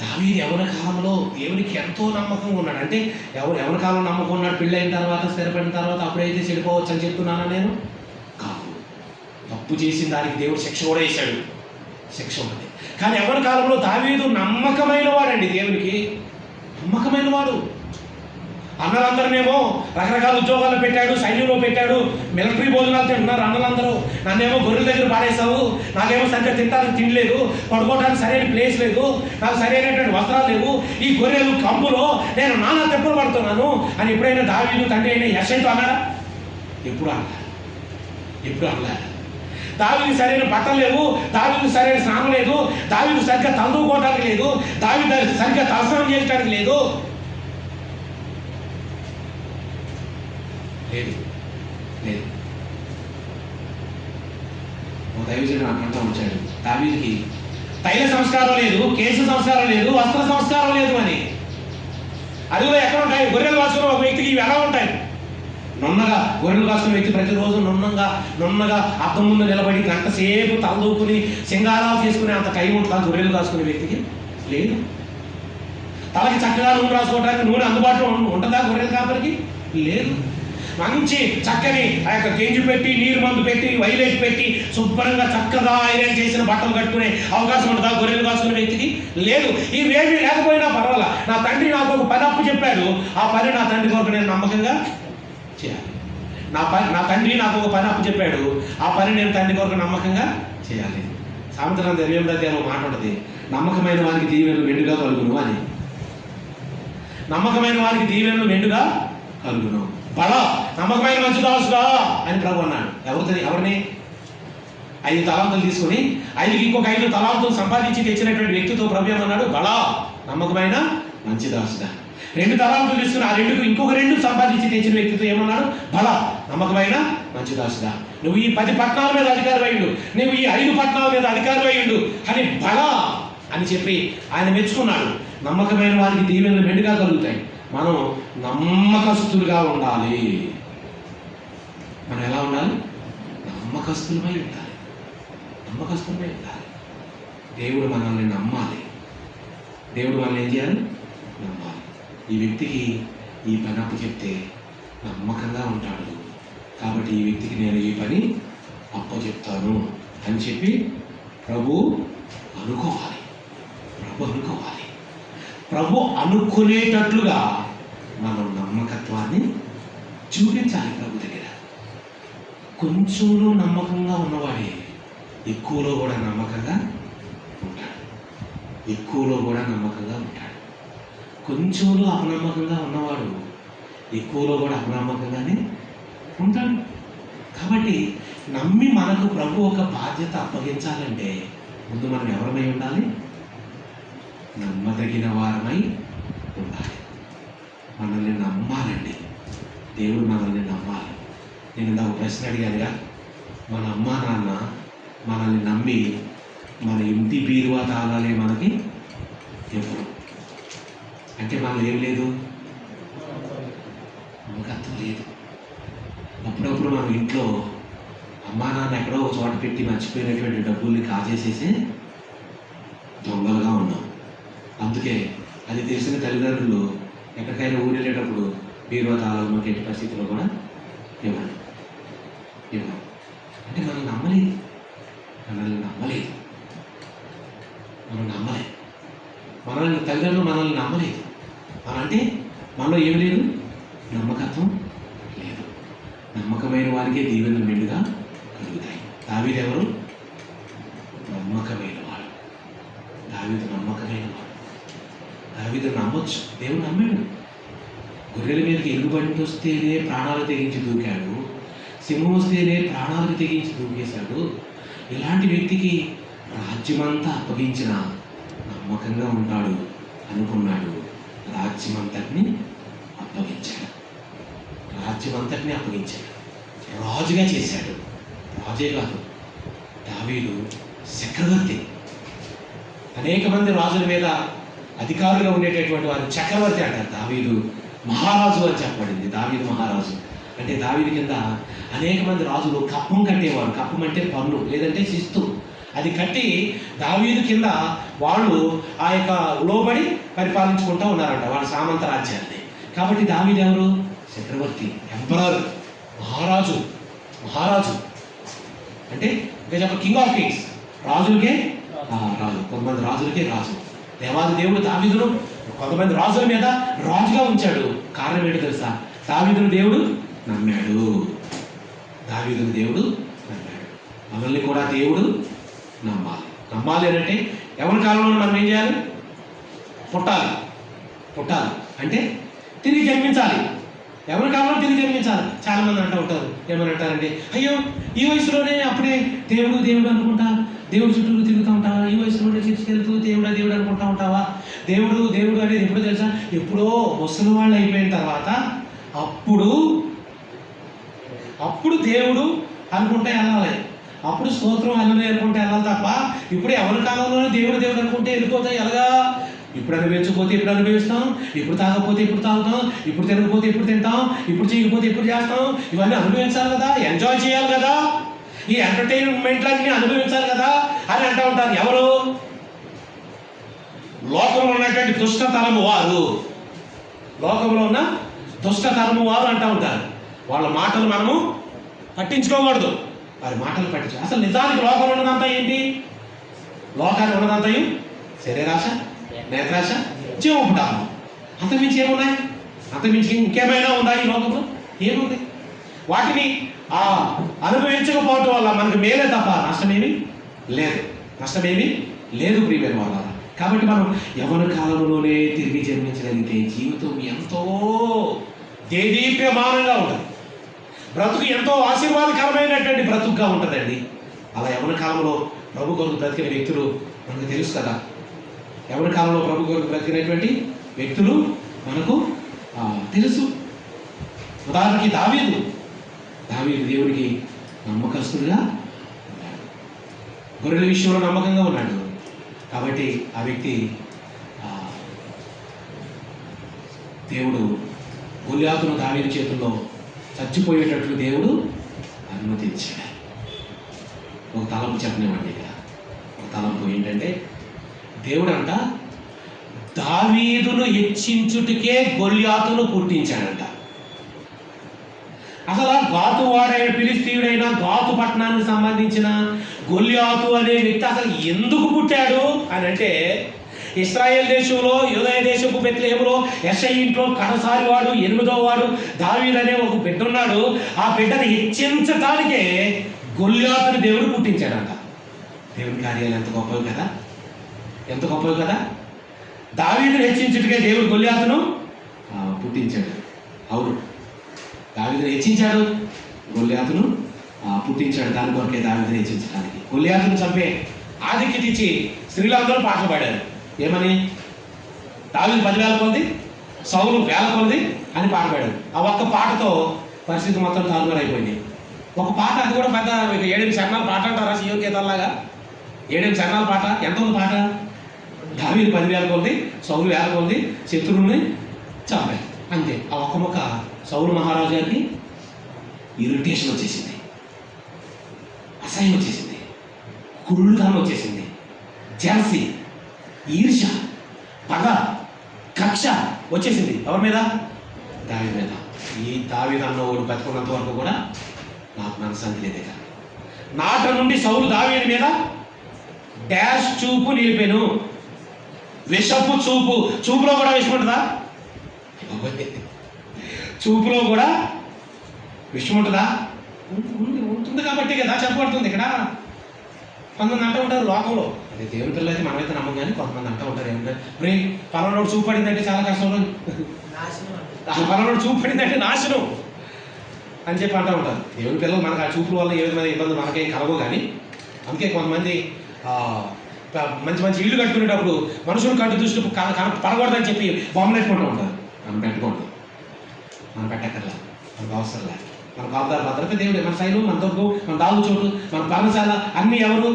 దావీదు యవ్వన కాలంలో దేవునికి ఎంతో నమ్మకంగా ఉన్నాడు. అంటే యవ్వన కాలంలో నమ్మకం ఉన్నాడు, పెళ్ళైన తర్వాత స్థిరపడిన తర్వాత అప్పుడైతే చెడిపోవచ్చు అని చెప్తున్నానా నేను, కాదు. తప్పు చేసిన దానికి దేవుడు శిక్ష కూడా వేశాడు, శిక్ష ఉన్నది. కానీ యవ్వన కాలంలో దావీదు నమ్మకమైన వాడండి, దేవునికి నమ్మకమైన వాడు. అన్నలందరినేమో రకరకాల ఉద్యోగాలు పెట్టాడు, సైన్యంలో పెట్టాడు, మిలిటరీ భోజనాలు తింటున్నారు అన్నలందరూ. నన్నేమో గొర్రెల దగ్గర పాడేశావు, నాకేమో సరిగ్గా తింటానికి తిండి లేదు, పడుకోవడానికి సరైన ప్లేస్ లేదు, నాకు సరైనటువంటి వస్త్రాలు లేవు, ఈ గొర్రెలు కంపులో నేను నానా తెప్పలు పడుతున్నాను అని ఎప్పుడైనా దావీదు తండ్రి అయిన యెషైతో అన్నాడా, ఎప్పుడు అన్నాడు. ఎప్పుడు అనలే. దావీదు సరైన బట్టలు లేవు, దావీదు సరైన స్నానం లేదు, దావీదు సరిగ్గా తలదూకోవడానికి లేదు, దావీదు సరిగ్గా తలస్నానం చేయడానికి లేదు. లేదు లేదు ఒక దైవజనుడు అంటూ వచ్చాడు, దావీదుకి తైల సంస్కారం లేదు, కేసు సంస్కారం లేదు, వస్త్ర సంస్కారం లేదు అని. అది కూడా ఎక్కడ ఉంటాయి? గొర్రెలు కాసుకున్న ఒక వ్యక్తికి ఇవి ఎలా ఉంటాయి? నున్నగా గొర్రెలు కాసుకున్న వ్యక్తి ప్రతిరోజు నున్నగా అద్దం ముందు నిలబడి గంట సేపు తలదూకుని సింగారాలు చేసుకునే అంత టైం ఉంటుందా గొర్రెలు కాసుకునే వ్యక్తికి? లేదు. తలకి చక్కగా నూనె రాసుకోవడానికి నూనె అందుబాటులో ఉంటుందా గొర్రెల కాపరికి? లేదు. మంచి చక్కని ఆ యొక్క గెంజి పెట్టి, నీరు మందు పెట్టి, వైలేట్ పెట్టి, శుభ్రంగా చక్కగా ఐరన్ చేసిన బట్టలు కట్టుకునే అవకాశం ఉంటుందా గొర్రెలు కాసుకునే వ్యక్తికి? లేదు. ఇవేమీ లేకపోయినా పర్వాలా, నా తండ్రి నాకు ఒక పని అప్పు చెప్పాడు, ఆ పని నా తండ్రి కొరకు నేను నమ్మకంగా చేయాలి. నా తండ్రి నాకు ఒక పని అప్పు చెప్పాడు, ఆ పని నేను తండ్రి కొరకు నమ్మకంగా చేయాలి. సామెతల 28వ అధ్యాయంలో మాట ఉంటుంది, నమ్మకమైన వారికి దీవెనలు మెండుగా కలుగును అని. నమ్మకమైన వారికి దీవెనలు మెండుగా కలుగును. బల నమ్మకమైన మంచి దాసుడా అని ప్రభు అన్నాడు. ఎవరిని? 5 తలాంతులు తీసుకుని 5కి ఇంకొక 5 తలాంతులు సంపాదించి తెచ్చినటువంటి వ్యక్తితో ప్రభు ఏమన్నాడు? బల నమ్మకమైన మంచి దాసుడా. 2 తలాంతులు తీసుకుని ఆ 2కు ఇంకొక 2 సంపాదించి తెచ్చిన వ్యక్తితో ఏమన్నాడు? బల నమ్మకమైన మంచి దాసుడా. నువ్వు ఈ 10 పట్టణాల మీద అధికారి అయ్యుండు, నువ్వు ఈ 5 పట్టణాల మీద అధికారి అయ్యుండు అని బల అని చెప్పి ఆయన మెచ్చుకున్నాడు. నమ్మకమైన వారికి దీవెనలు మెండుగా కలుగుతాయి. మనం నమ్మకస్తులుగా ఉండాలి. మనం ఎలా ఉండాలి? నమ్మకస్తులమై ఉండాలి. నమ్మకస్తులమై ఉండాలి. దేవుడు మనల్ని నమ్మాలి. దేవుడు మనల్ని ఏం చేయాలి? నమ్మాలి. ఈ వ్యక్తికి ఈ పని అప్పు చెప్తే నమ్మకంగా ఉంటాడు, కాబట్టి ఈ వ్యక్తికి నేను ఈ పని అప్పచెప్తాను అని చెప్పి ప్రభు అనుకోవాలి. ప్రభు అనుకునేటట్లుగా మనం నమ్మకత్వాన్ని చూపించాలి ప్రభు దగ్గర. కొంచెంలో నమ్మకంగా ఉన్నవాడే ఎక్కువలో కూడా నమ్మకంగా ఉంటాడు. కొంచెంలో అపనమ్మకంగా ఉన్నవాడు ఎక్కువలో కూడా అపనమ్మకంగానే ఉంటాడు. కాబట్టి నమ్మి మనకు ప్రభు ఒక బాధ్యత అప్పగించాలంటే ముందు మనం ఎవరమై ఉండాలి? నమ్మదగిన వారమై ఉండాలి. మనల్ని నమ్మాలండి. దేవుడు మనల్ని నమ్మాలి. నేను ఇందాక ప్రశ్న అడిగానుగా, మన అమ్మా నాన్న మనల్ని నమ్మి మన ఇంటి బీరువా తాళాలే మనకి ఎప్పుడు అంటే మనలో ఏం లేదు? నమ్మకత్వం లేదు. అప్పుడప్పుడు మనం ఇంట్లో అమ్మా నాన్న ఎక్కడో ఒక చోట పెట్టి మర్చిపోయినటువంటి డబ్బుల్ని కాజేసేసి దొంగలుగా ఉన్నాం. అందుకే అది తెలిసిన తల్లిదండ్రులు ఎక్కడికైనా ఊరు వెళ్ళేటప్పుడు బీరువా తాళాలు మనకి ఎట్టి పరిస్థితుల్లో కూడా ఇవ్వండి. అంటే మనల్ని నమ్మలేదు. మనల్ని తల్లిదండ్రులు మనల్ని నమ్మలేదు. అంటే మనలో ఏమి లేదు? నమ్మకత్వం లేదు. నమ్మకమైన వారికే దీవెనలు మెండుగా కలుగుతాయి. దావీదు ఎవరు? నమ్మకమైన వాడు. దావీదు నమ్మొచ్చు. దేవుడు నమ్మాడు. గొర్రెల మీదకి ఎలుగుబంటి వస్తేనే ప్రాణాలు తెగించి దూకాడు, సింహం వస్తేనే ప్రాణాలకు తెగించి దూకేశాడు. ఇలాంటి వ్యక్తికి రాజ్యమంతా అప్పగించిన నమ్మకంగా ఉంటాడు అనుకున్నాడు. రాజ్యమంతటిని అప్పగించాడు. రాజుగా చేశాడు. రాజే కాదు, దావీదు చక్రవర్తి. అనేక మంది రాజుల మీద అధికారులుగా ఉండేటటువంటి వారు చక్రవర్తి అంటారు. దావీదు మహారాజు అని చెప్పబడింది. దావీదు మహారాజు అంటే దావీదు కింద అనేక మంది రాజులు కప్పం కట్టేవారు. కప్పం అంటే పన్ను లేదంటే శిస్తు. అది కట్టి దావీదు కింద వాళ్ళు ఆ యొక్క లోబడి పరిపాలించుకుంటూ ఉన్నారంట వాళ్ళ సామంత రాజ్యాన్ని. కాబట్టి దావీదు ఎవరు? చక్రవర్తి, ఎంపరర్, మహారాజు అంటే కింగ్ ఆఫ్ కింగ్స్. రాజులకే రాజు. కొంతమంది రాజులకే రాజు. దేవాది దేవుడు దావీదును కొంతమంది రాజుల మీద రాజుగా ఉంచాడు. కారణం ఏంటో తెలుసా? దావీదును దేవుడు నమ్మాడు. మనల్ని కూడా దేవుడు నమ్మాలి అంటే ఎవరి కాలంలో మనం ఏం చేయాలి? పుట్టాలి అంటే తిరిగి జన్మించాలి. ఎవరి కాలంలో తిరిగి జన్మించాలి. చాలా మంది అంటూ ఉంటారు, ఏమని అంటారంటే, అయ్యో ఈ వయసులోనే అప్పుడే దేవుడు దేవుడు అనుకుంటా, దేవుడు చుట్టూ తిరుగుతూ ఉంటావా, ఈ వయసులోనే చర్చికెళ్తూ దేవుడా దేవుడు అనుకుంటా ఉంటావా, దేవుడు దేవుడు అనేది ఎప్పుడో తెలుసా, ఎప్పుడో ముసలి వాళ్ళు అయిపోయిన తర్వాత అప్పుడు దేవుడు అనుకుంటే వెళ్ళాలి, అప్పుడు స్తోత్రం అల్లుడే అనుకుంటే వెళ్ళాలి తప్ప ఇప్పుడు ఎవరి కాలంలోనే దేవుడు దేవుడు అనుకుంటే వెళ్ళిపోతాయి. ఎలాగా? ఇప్పుడు అనుభవించకపోతే ఇప్పుడు అనుభవిస్తాం, ఇప్పుడు తాగకపోతే ఇప్పుడు తాగుతాం, ఇప్పుడు తినకపోతే ఇప్పుడు తింటాం, ఇప్పుడు చేయకపోతే ఇప్పుడు చేస్తాం. ఇవన్నీ అనుభవించాలి కదా, ఎంజాయ్ చేయాలి కదా, ఈ ఎంటర్టైన్మెంట్లన్నీ అనుభవించాలి కదా అని అంటూ ఉంటారు. ఎవరు? లోకంలో ఉన్నటువంటి దుష్టతరము వారు, లోకంలో ఉన్న దుష్టతరము వారు అంటూ ఉంటారు. వాళ్ళ మాటలు మనము పట్టించుకోకూడదు, వారి మాటలు పట్టించు. అసలు నిజానికి లోకంలో ఉన్నదంతా ఏంటి? లోకానికి ఉన్నదంతా శరీరాశ, నేత్రాశ, జీవపుటాలు. అంతకుమించి ఏమున్నాయి? అంతకుమించి ఇంకేమైనా ఉందా ఈ లోకంలో? ఏముంది? వాటిని అనుభవించకపోవటం వల్ల మనకు మేలే తప్ప నష్టమేమి లేదు ప్రియమైన వాళ్ళ. కాబట్టి మనం యవ్వన కాలంలోనే తిరిగి జన్మించగలిగితే జీవితం ఎంతో దేదీప్యమానంగా ఉంటుంది, బ్రతుకు ఎంతో ఆశీర్వాదకరమైనటువంటి బ్రతుకుగా ఉంటుందండి. అలా యవ్వన కాలంలో ప్రభు కొరకు బ్రతికిన వ్యక్తులు మనకు తెలుసు కదా. యవ్వన కాలంలో ప్రభు కొరకు బ్రతికినటువంటి వ్యక్తులు మనకు తెలుసు. ఉదాహరణకి దావీదు దేవుడికి నమ్మకస్తుడిగా ఉన్నాడు, గొర్రెల విషయంలో నమ్మకంగా ఉన్నాడు. కాబట్టి ఆ వ్యక్తి దేవుడు గొల్యాతును దావీదు చేతుల్లో చచ్చిపోయేటట్లు దేవుడు అనుమతించాడు. ఒక తలంపు చెప్పనివ్వండి. ఇక్కడ ఒక తలంపు ఏంటంటే, దేవుడు అంట దావీదును హెచ్చించుటకే గొల్యాతును పుట్టించాడంట. అసలు గాతు వాడైన ఫిలిస్తీయుడైన గాతు పట్టణానికి సంబంధించిన గొల్యాతు అనే వ్యక్తి అసలు ఎందుకు పుట్టాడు అని అంటే, ఇశ్రాయేల్ దేశంలో యూదయ దేశపు బెత్లెహేములో యెషయి ఇంట్లో కడసారి వాడు 8వ వాడు దావీదు అనే ఒక బిడ్డ ఉన్నాడు. ఆ బిడ్డను హెచ్చించడానికే గొల్యాతుని దేవుడు పుట్టించాడంట. దేవుని కార్యాలు ఎంత గొప్పవి కదా, ఎంత గొప్పవి కదా. దావీదును హెచ్చించుటకే దేవుడు గొల్యాతును పుట్టించాడు. అవును, దావీదును హెచ్చించాడు, గొల్యాతును పుట్టించాడు. దాని కొరకే దావీదును హెచ్చించడానికి. గొల్యాతును చంపే ఆధిక్యత ఇచ్చి స్త్రీలందరూ పాటలు పాడారు. ఏమని? దావీదు 10,000 కొలది, సౌలు 1,000 కొలది అని పాట పాడాడు. ఆ ఒక్క పాటతో పరిస్థితి మొత్తం తారుమారైపోయింది. ఒక పాట, అది కూడా పెద్ద 7 చరణాల పాట అంటారా, సీఎం గీతాల్లాగా 7 చరణాల పాట. ఎంత ఉంది పాట? దావీదు 10,000 కొలది, సౌలు 1,000 కొలది శత్రువుని చంపాడు, అంతే. ఆ ఒక్క మొక్క సౌలు మహారాజు గారికి ఇరిటేషన్ వచ్చేసింది, అసహ్యం వచ్చేసింది, కురులుతనం వచ్చేసింది, జలసి, ఈర్ష, పగ, కక్ష వచ్చేసింది. ఎవరి మీద? దావీదు మీద. ఈ దావీదు అన్నవాడు బతుకున్నంత వరకు కూడా నాకు మనశ్శాంతి లేదే కదా. నాట నుండి సౌలు దావీదు మీద డాష్ చూపు నిలిపాను. విషపు చూపు. చూపులో కూడా విషం ఉంటుందా? చూపులో కూడా విషం ఉంటుందా? ఉంటుంది కాబట్టి కదా చెప్పబడుతుంది ఇక్కడ. కొంతమంది అంటూ ఉంటారు లోకంలో, అదే దేవుని పిల్లలు అయితే మనమైతే నమ్మం, కానీ కొంతమంది అంటూ ఉంటారు ఏమంటారు, రే పలానోడు చూపు పడిందంటే చాలా కష్టంలో, పలానోడు చూపు పడిందంటే నాశనం అని చెప్పి అంటూ ఉంటారు. దేవుని పిల్లలు మనకు ఆ చూపుల వల్ల ఏ విధమైన ఇబ్బందులు మనకేం కలగవు. కానీ అందుకే కొంతమంది మంచి మంచి ఇల్లు కట్టుకునేటప్పుడు మనుషులు కంటి దృష్టి పడకూడదని చెప్పి బొమ్మలు పెట్టుకుంటూ ఉంటారు. మనం పెట్టకూడదు, మనం పెట్టక్కర్లా, మనకు అవసరం లేదు. మన కాపుదారు భద్రత దేవుడే, మన శైలు, మన దొగ్గు, మన దాగు చోటు, మన పర్ణశాల అన్నీ ఎవరు?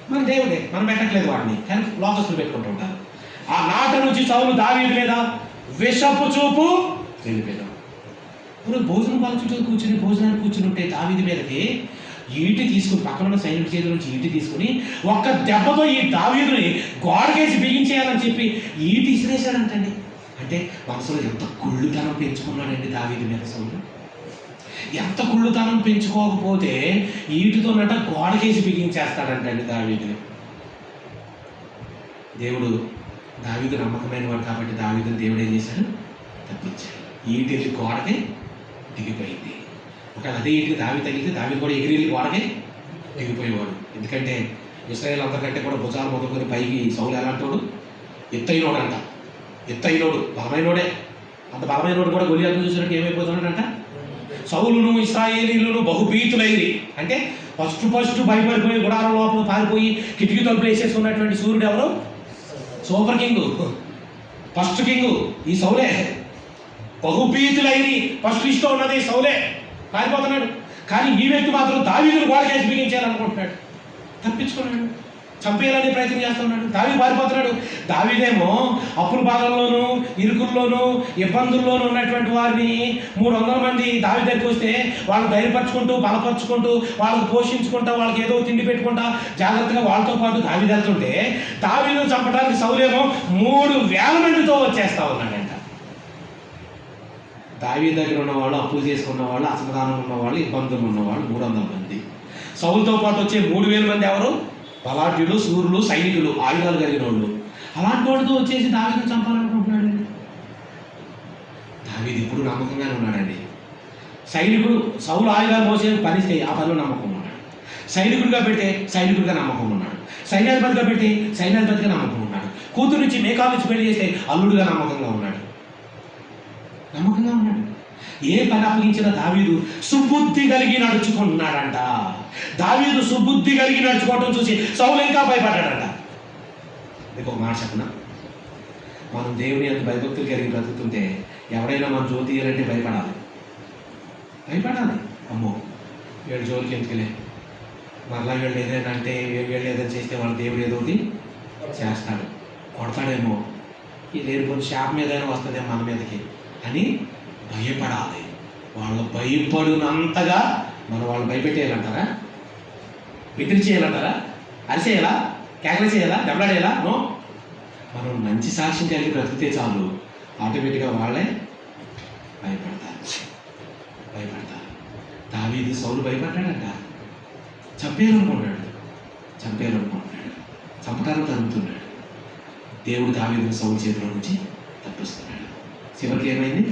మన దేవుడే. మనం పెట్టట్లేదు వాటిని, కానీ లోకస్తులు పెట్టుకుంటూ ఉంటారు. ఆ నాట నుంచి సౌలు దావీదు మీద విషపు చూపు వెళ్ళిపోయాడు. భోజనం వాళ్ళ చుట్టూ కూర్చుని భోజనానికి కూర్చుని ఉంటే దావీదు మీదకి ఈటి తీసుకుని, పక్కన ఉన్న సైనికుడి చేతుల నుంచి ఈటి తీసుకుని ఒక్క దెబ్బతో ఈ దావీదుని గోడకేసి బిగించేయాలని చెప్పి ఈటి ఇసిరేశాడంటండి. అంటే మనసులో ఎంత కుళ్ళుతనం పెంచుకున్నాడండి దావీదు మీద సౌలు. ఎంత కుళ్ళుతనం పెంచుకోకపోతే ఈటితోనట గోడకేసి బిగించేస్తాడంటండి దావీదుని. దేవుడు దావీదు నమ్మకమైన వాడు కాబట్టి దావీదుని దేవుడు ఏం చేశాడు? తప్పించాడు. ఈటి వెళ్ళి గోడకే దిగిపోయింది. ఒకవేళ అదే ఈటికి దావీదు తగిలితే దావీదు కూడా ఎగిరి వెళ్ళి గోడకే దిగిపోయేవాడు. ఎందుకంటే ఇశ్రాయేల్ అంతకంటే కూడా భుజాలు మొదలుకొని పైకి సౌలు ఎలాంటోడు? ఎత్తైనోడు అంట, ఎత్తైనోడు, బలమైనోడే. అంత బలమైన వాడు కూడా గొలియాతును చూసినట్టు ఏమైపోతున్నాడంట, సౌలును ఇశ్రాయేలీయులను బహుభీతులైరి అంటే ఫస్ట్ భయపడిపోయి గుడారం లోపల పారిపోయి కిటికీ తలుపులు వేసేసుకున్నటువంటి సూర్యుడు ఎవరు? సూపర్ కింగ్, ఫస్ట్ కింగ్ ఈ సౌలే. బహుభీతులైరి ఫస్ట్ లిస్ట్లో ఉన్నది సౌలే, పారిపోతున్నాడు. కానీ ఈ వ్యక్తి మాత్రం దావీదును గోడ కేసి బిగించాలనుకుంటున్నాడు, తప్పించుకున్నాడు, చంపేయాలని ప్రయత్నం చేస్తున్నాడు. దావీదు పారిపోతున్నాడు. దావీదేమో అప్పుల బాధల్లోనూ ఇరుకుల్లోనూ ఇబ్బందుల్లోనూ ఉన్నటువంటి వారిని 300 మంది దావీదు దగ్గరికి వస్తే వాళ్ళు ధైర్యపరచుకుంటూ బలపరుచుకుంటూ వాళ్ళకు పోషించుకుంటా వాళ్ళకి ఏదో తిండి పెట్టుకుంటా జాగ్రత్తగా వాళ్ళతో పాటు దావీదు వెళ్తుంటే దావీదును చంపడానికి సౌలేమో 3000 మందితో వచ్చేస్తా ఉన్నాడంట. దావీదు దగ్గర ఉన్నవాళ్ళు, అప్పులు చేసుకున్న వాళ్ళు, అసమాధానం ఉన్నవాళ్ళు, ఇబ్బందులు ఉన్నవాళ్ళు 300 మంది. సౌలుతో పాటు వచ్చే 3000 మంది ఎవరు? బలాఢ్యులు, సూర్యులు, సైనికులు, ఆయుధాలు కలిగిన వాళ్ళు. అలాంటి వాడితో వచ్చేసి దావీదును చంపాలనుకుంటున్నాడు. దావీదు ఇప్పుడు నమ్మకంగానే ఉన్నాడండి. సైనికుడు సౌలు ఆయుధాలు మోసే పనిస్తే ఆ పనిలో నమ్మకం ఉన్నాడు. సైనికుడిగా పెడితే సైనికుడిగా నమ్మకం ఉన్నాడు. సైన్యాధిపతిగా పెడితే సైన్యాధిపతిగా నమ్మకం ఉన్నాడు. కూతురు నుంచి మేకాల నుంచి పెళ్లి చేస్తే అల్లుడుగా నమ్మకంగా ఉన్నాడు. నమ్మకంగా ఉన్నాడు. ఏ పని అప్పగించిన దావీదు సుబుద్ధి కలిగి నడుచుకుంటున్నాడంట. దావీదు సుబుద్ధి కలిగి నడుచుకోవటం చూసి సౌలు ఇంకా భయపడ్డాడంట. మీకు ఒక మాట చెప్పనా, మనం దేవుని అంత భయభక్తులు కలిగి బ్రతుకుతుంటే ఎవరైనా మన జోలి తీయాలంటే భయపడాలి. అమ్మో వీళ్ళ జోలికి ఎందుకులే, మరలా వీళ్ళు ఏదైనా అంటే వీళ్ళు ఏదైనా చేస్తే వాళ్ళ దేవుడు ఏదో ఒకటి చేస్తాడు, కొడతాడేమో, ఈ లేని కొన్ని షాప్ మీద అయినా వస్తుందేమో మన మీదకి అని భయపడాలి. వాళ్ళు భయపడినంతగా మనం వాళ్ళు భయపెట్టేయాలంటారా? విక్రి చేయాలంటారా? అరిసేయాలా? కేకలు చేయాలా? దెబ్బలాడేయాలా? నో. మనం మంచి సాక్ష్యం కలిగి బ్రతికితే చాలు, ఆటోమేటిక్గా వాళ్ళే భయపడతారు. దావీదు సౌలు భయపడ్డాడంట. చంపేయాలనుకున్నాడు, చంపటానికి తరుగుతున్నాడు. దేవుడు దావీదును సౌలు చేతిలో నుంచి తప్పిస్తున్నాడు. చివరికి ఏమైంది?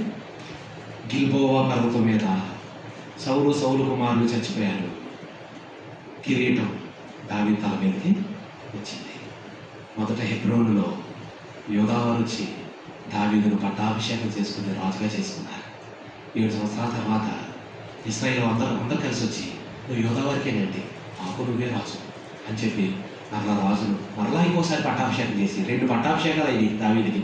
గిల్బోవా పర్వతం మీద సౌలు కుమారులు చచ్చిపోయారు. కిరీటం దావీదు తల మీదకి వచ్చింది. మొదట హెబ్రోనులో యోధావారు వచ్చి దావీదును పట్టాభిషేకం చేసుకుని రాజుగా చేసుకున్నారు. 7 సంవత్సరాల తర్వాత ఇశ్రాయేలు అందరూ కలిసి వచ్చి నువ్వు యోధావారికేనండి, మాకు నువ్వే రాజు అని చెప్పి మరలా ఇంకోసారి పట్టాభిషేకం చేసి 2 పట్టాభిషేకాలు అయ్యి దావీదుకి.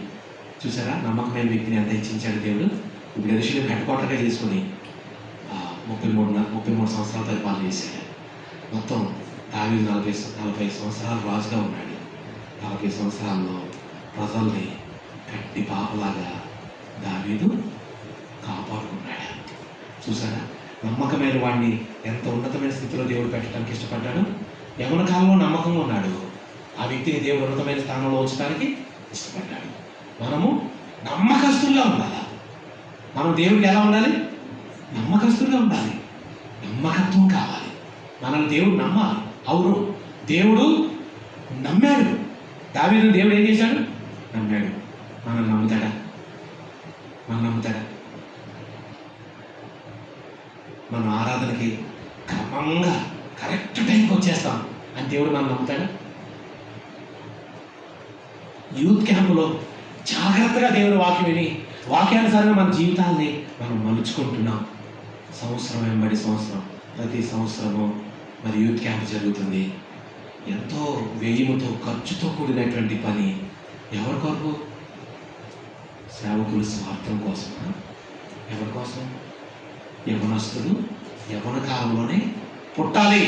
చూసారా నమ్మకమైన వ్యక్తిని ఎంత హెచ్చించాడు దేవుడు. ఇప్పుడు ఎరుషలేము హెడ్ క్వార్టర్గా చేసుకొని 33 సంవత్సరాల పరిపాలన చేశాడు. మొత్తం దావీదు 40 సంవత్సరాలు రాజుగా ఉన్నాడు. 40 సంవత్సరాల్లో ప్రజల్ని గట్టి పాపలాగా దావీదు కాపాడుకున్నాడు. చూసారా నమ్మకమైన వాడిని ఎంత ఉన్నతమైన స్థితిలో దేవుడు పెట్టడానికి ఇష్టపడ్డాడు. యవ్వన కాలంలో నమ్మకంగా ఉన్నాడు, ఆ వ్యక్తిని దేవుడు ఉన్నతమైన స్థానంలో ఉంచడానికి ఇష్టపడ్డాడు. మనము నమ్మకస్తులుగా ఉండాలి. మనం దేవుడికి ఎలా ఉండాలి? నమ్మకస్తులుగా ఉండాలి. నమ్మకత్వం కావాలి. మనల్ని దేవుడు నమ్మాలి. అవును దేవుడు నమ్మాడు. దావీదును దేవుడు ఏం చేశాడు? నమ్మాడు. మనం నమ్ముతాడా? మనం ఆరాధనకి క్రమంగా కరెక్ట్ టైంకి వచ్చేస్తాం అని దేవుడు మనం నమ్ముతాడా? యూత్ క్యాంపులో జాగ్రత్తగా దేవుని వాక్యం విని వాక్యానుసారంగా మన జీవితాల్ని మనం మలుచుకుంటున్నాం. సంవత్సరం వెంబడి సంవత్సరం, ప్రతి సంవత్సరము మరి యూత్ క్యాంప్ జరుగుతుంది. ఎంతో వ్యయముతో ఖర్చుతో కూడినటువంటి పని. ఎవరి కొరకు? సేవకులు స్వార్థం కోసం. ఎవరి కోసం? యవనస్తులు యవన కాలంలోనే పుట్టాలి.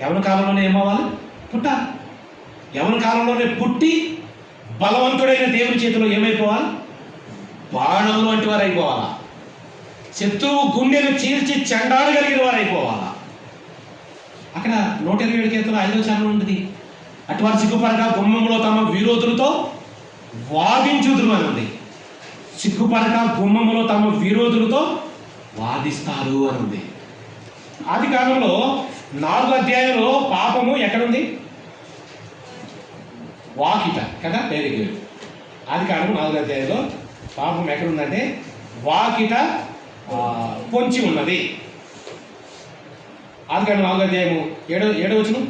యవన కాలంలోనే ఏమవ్వాలి? పుట్టాలి. యవన కాలంలోనే పుట్టి బలవంతుడైన దేవుని చేతిలో ఏమైపోవాలి? బాణములు వంటి వారు అయిపోవాలా. శత్రువు గుండెను చీల్చి చెండాడగలిగిన వారు అయిపోవాలా. అక్కడ 127 కీర్తన 5వ చరణం ఉంటుంది. అటువారు సిగ్గుపడక గుమ్మంలో తమ విరోధులతో వాదించుదురు అని ఉంది. సిగ్గుపడక గుమ్మంలో తమ విరోధులతో వాదిస్తారు అని ఉంది. ఆది కాలంలో 4వ అధ్యాయంలో పాపము ఎక్కడుంది? వాకిట కదా. Very good. ఆది కాలం 4వ అధ్యాయంలో పాపం ఎక్కడుందంటే వాకిట పొంచి ఉన్నది. ఆది కాలం 4వ అధ్యాయము 7వ వచనం.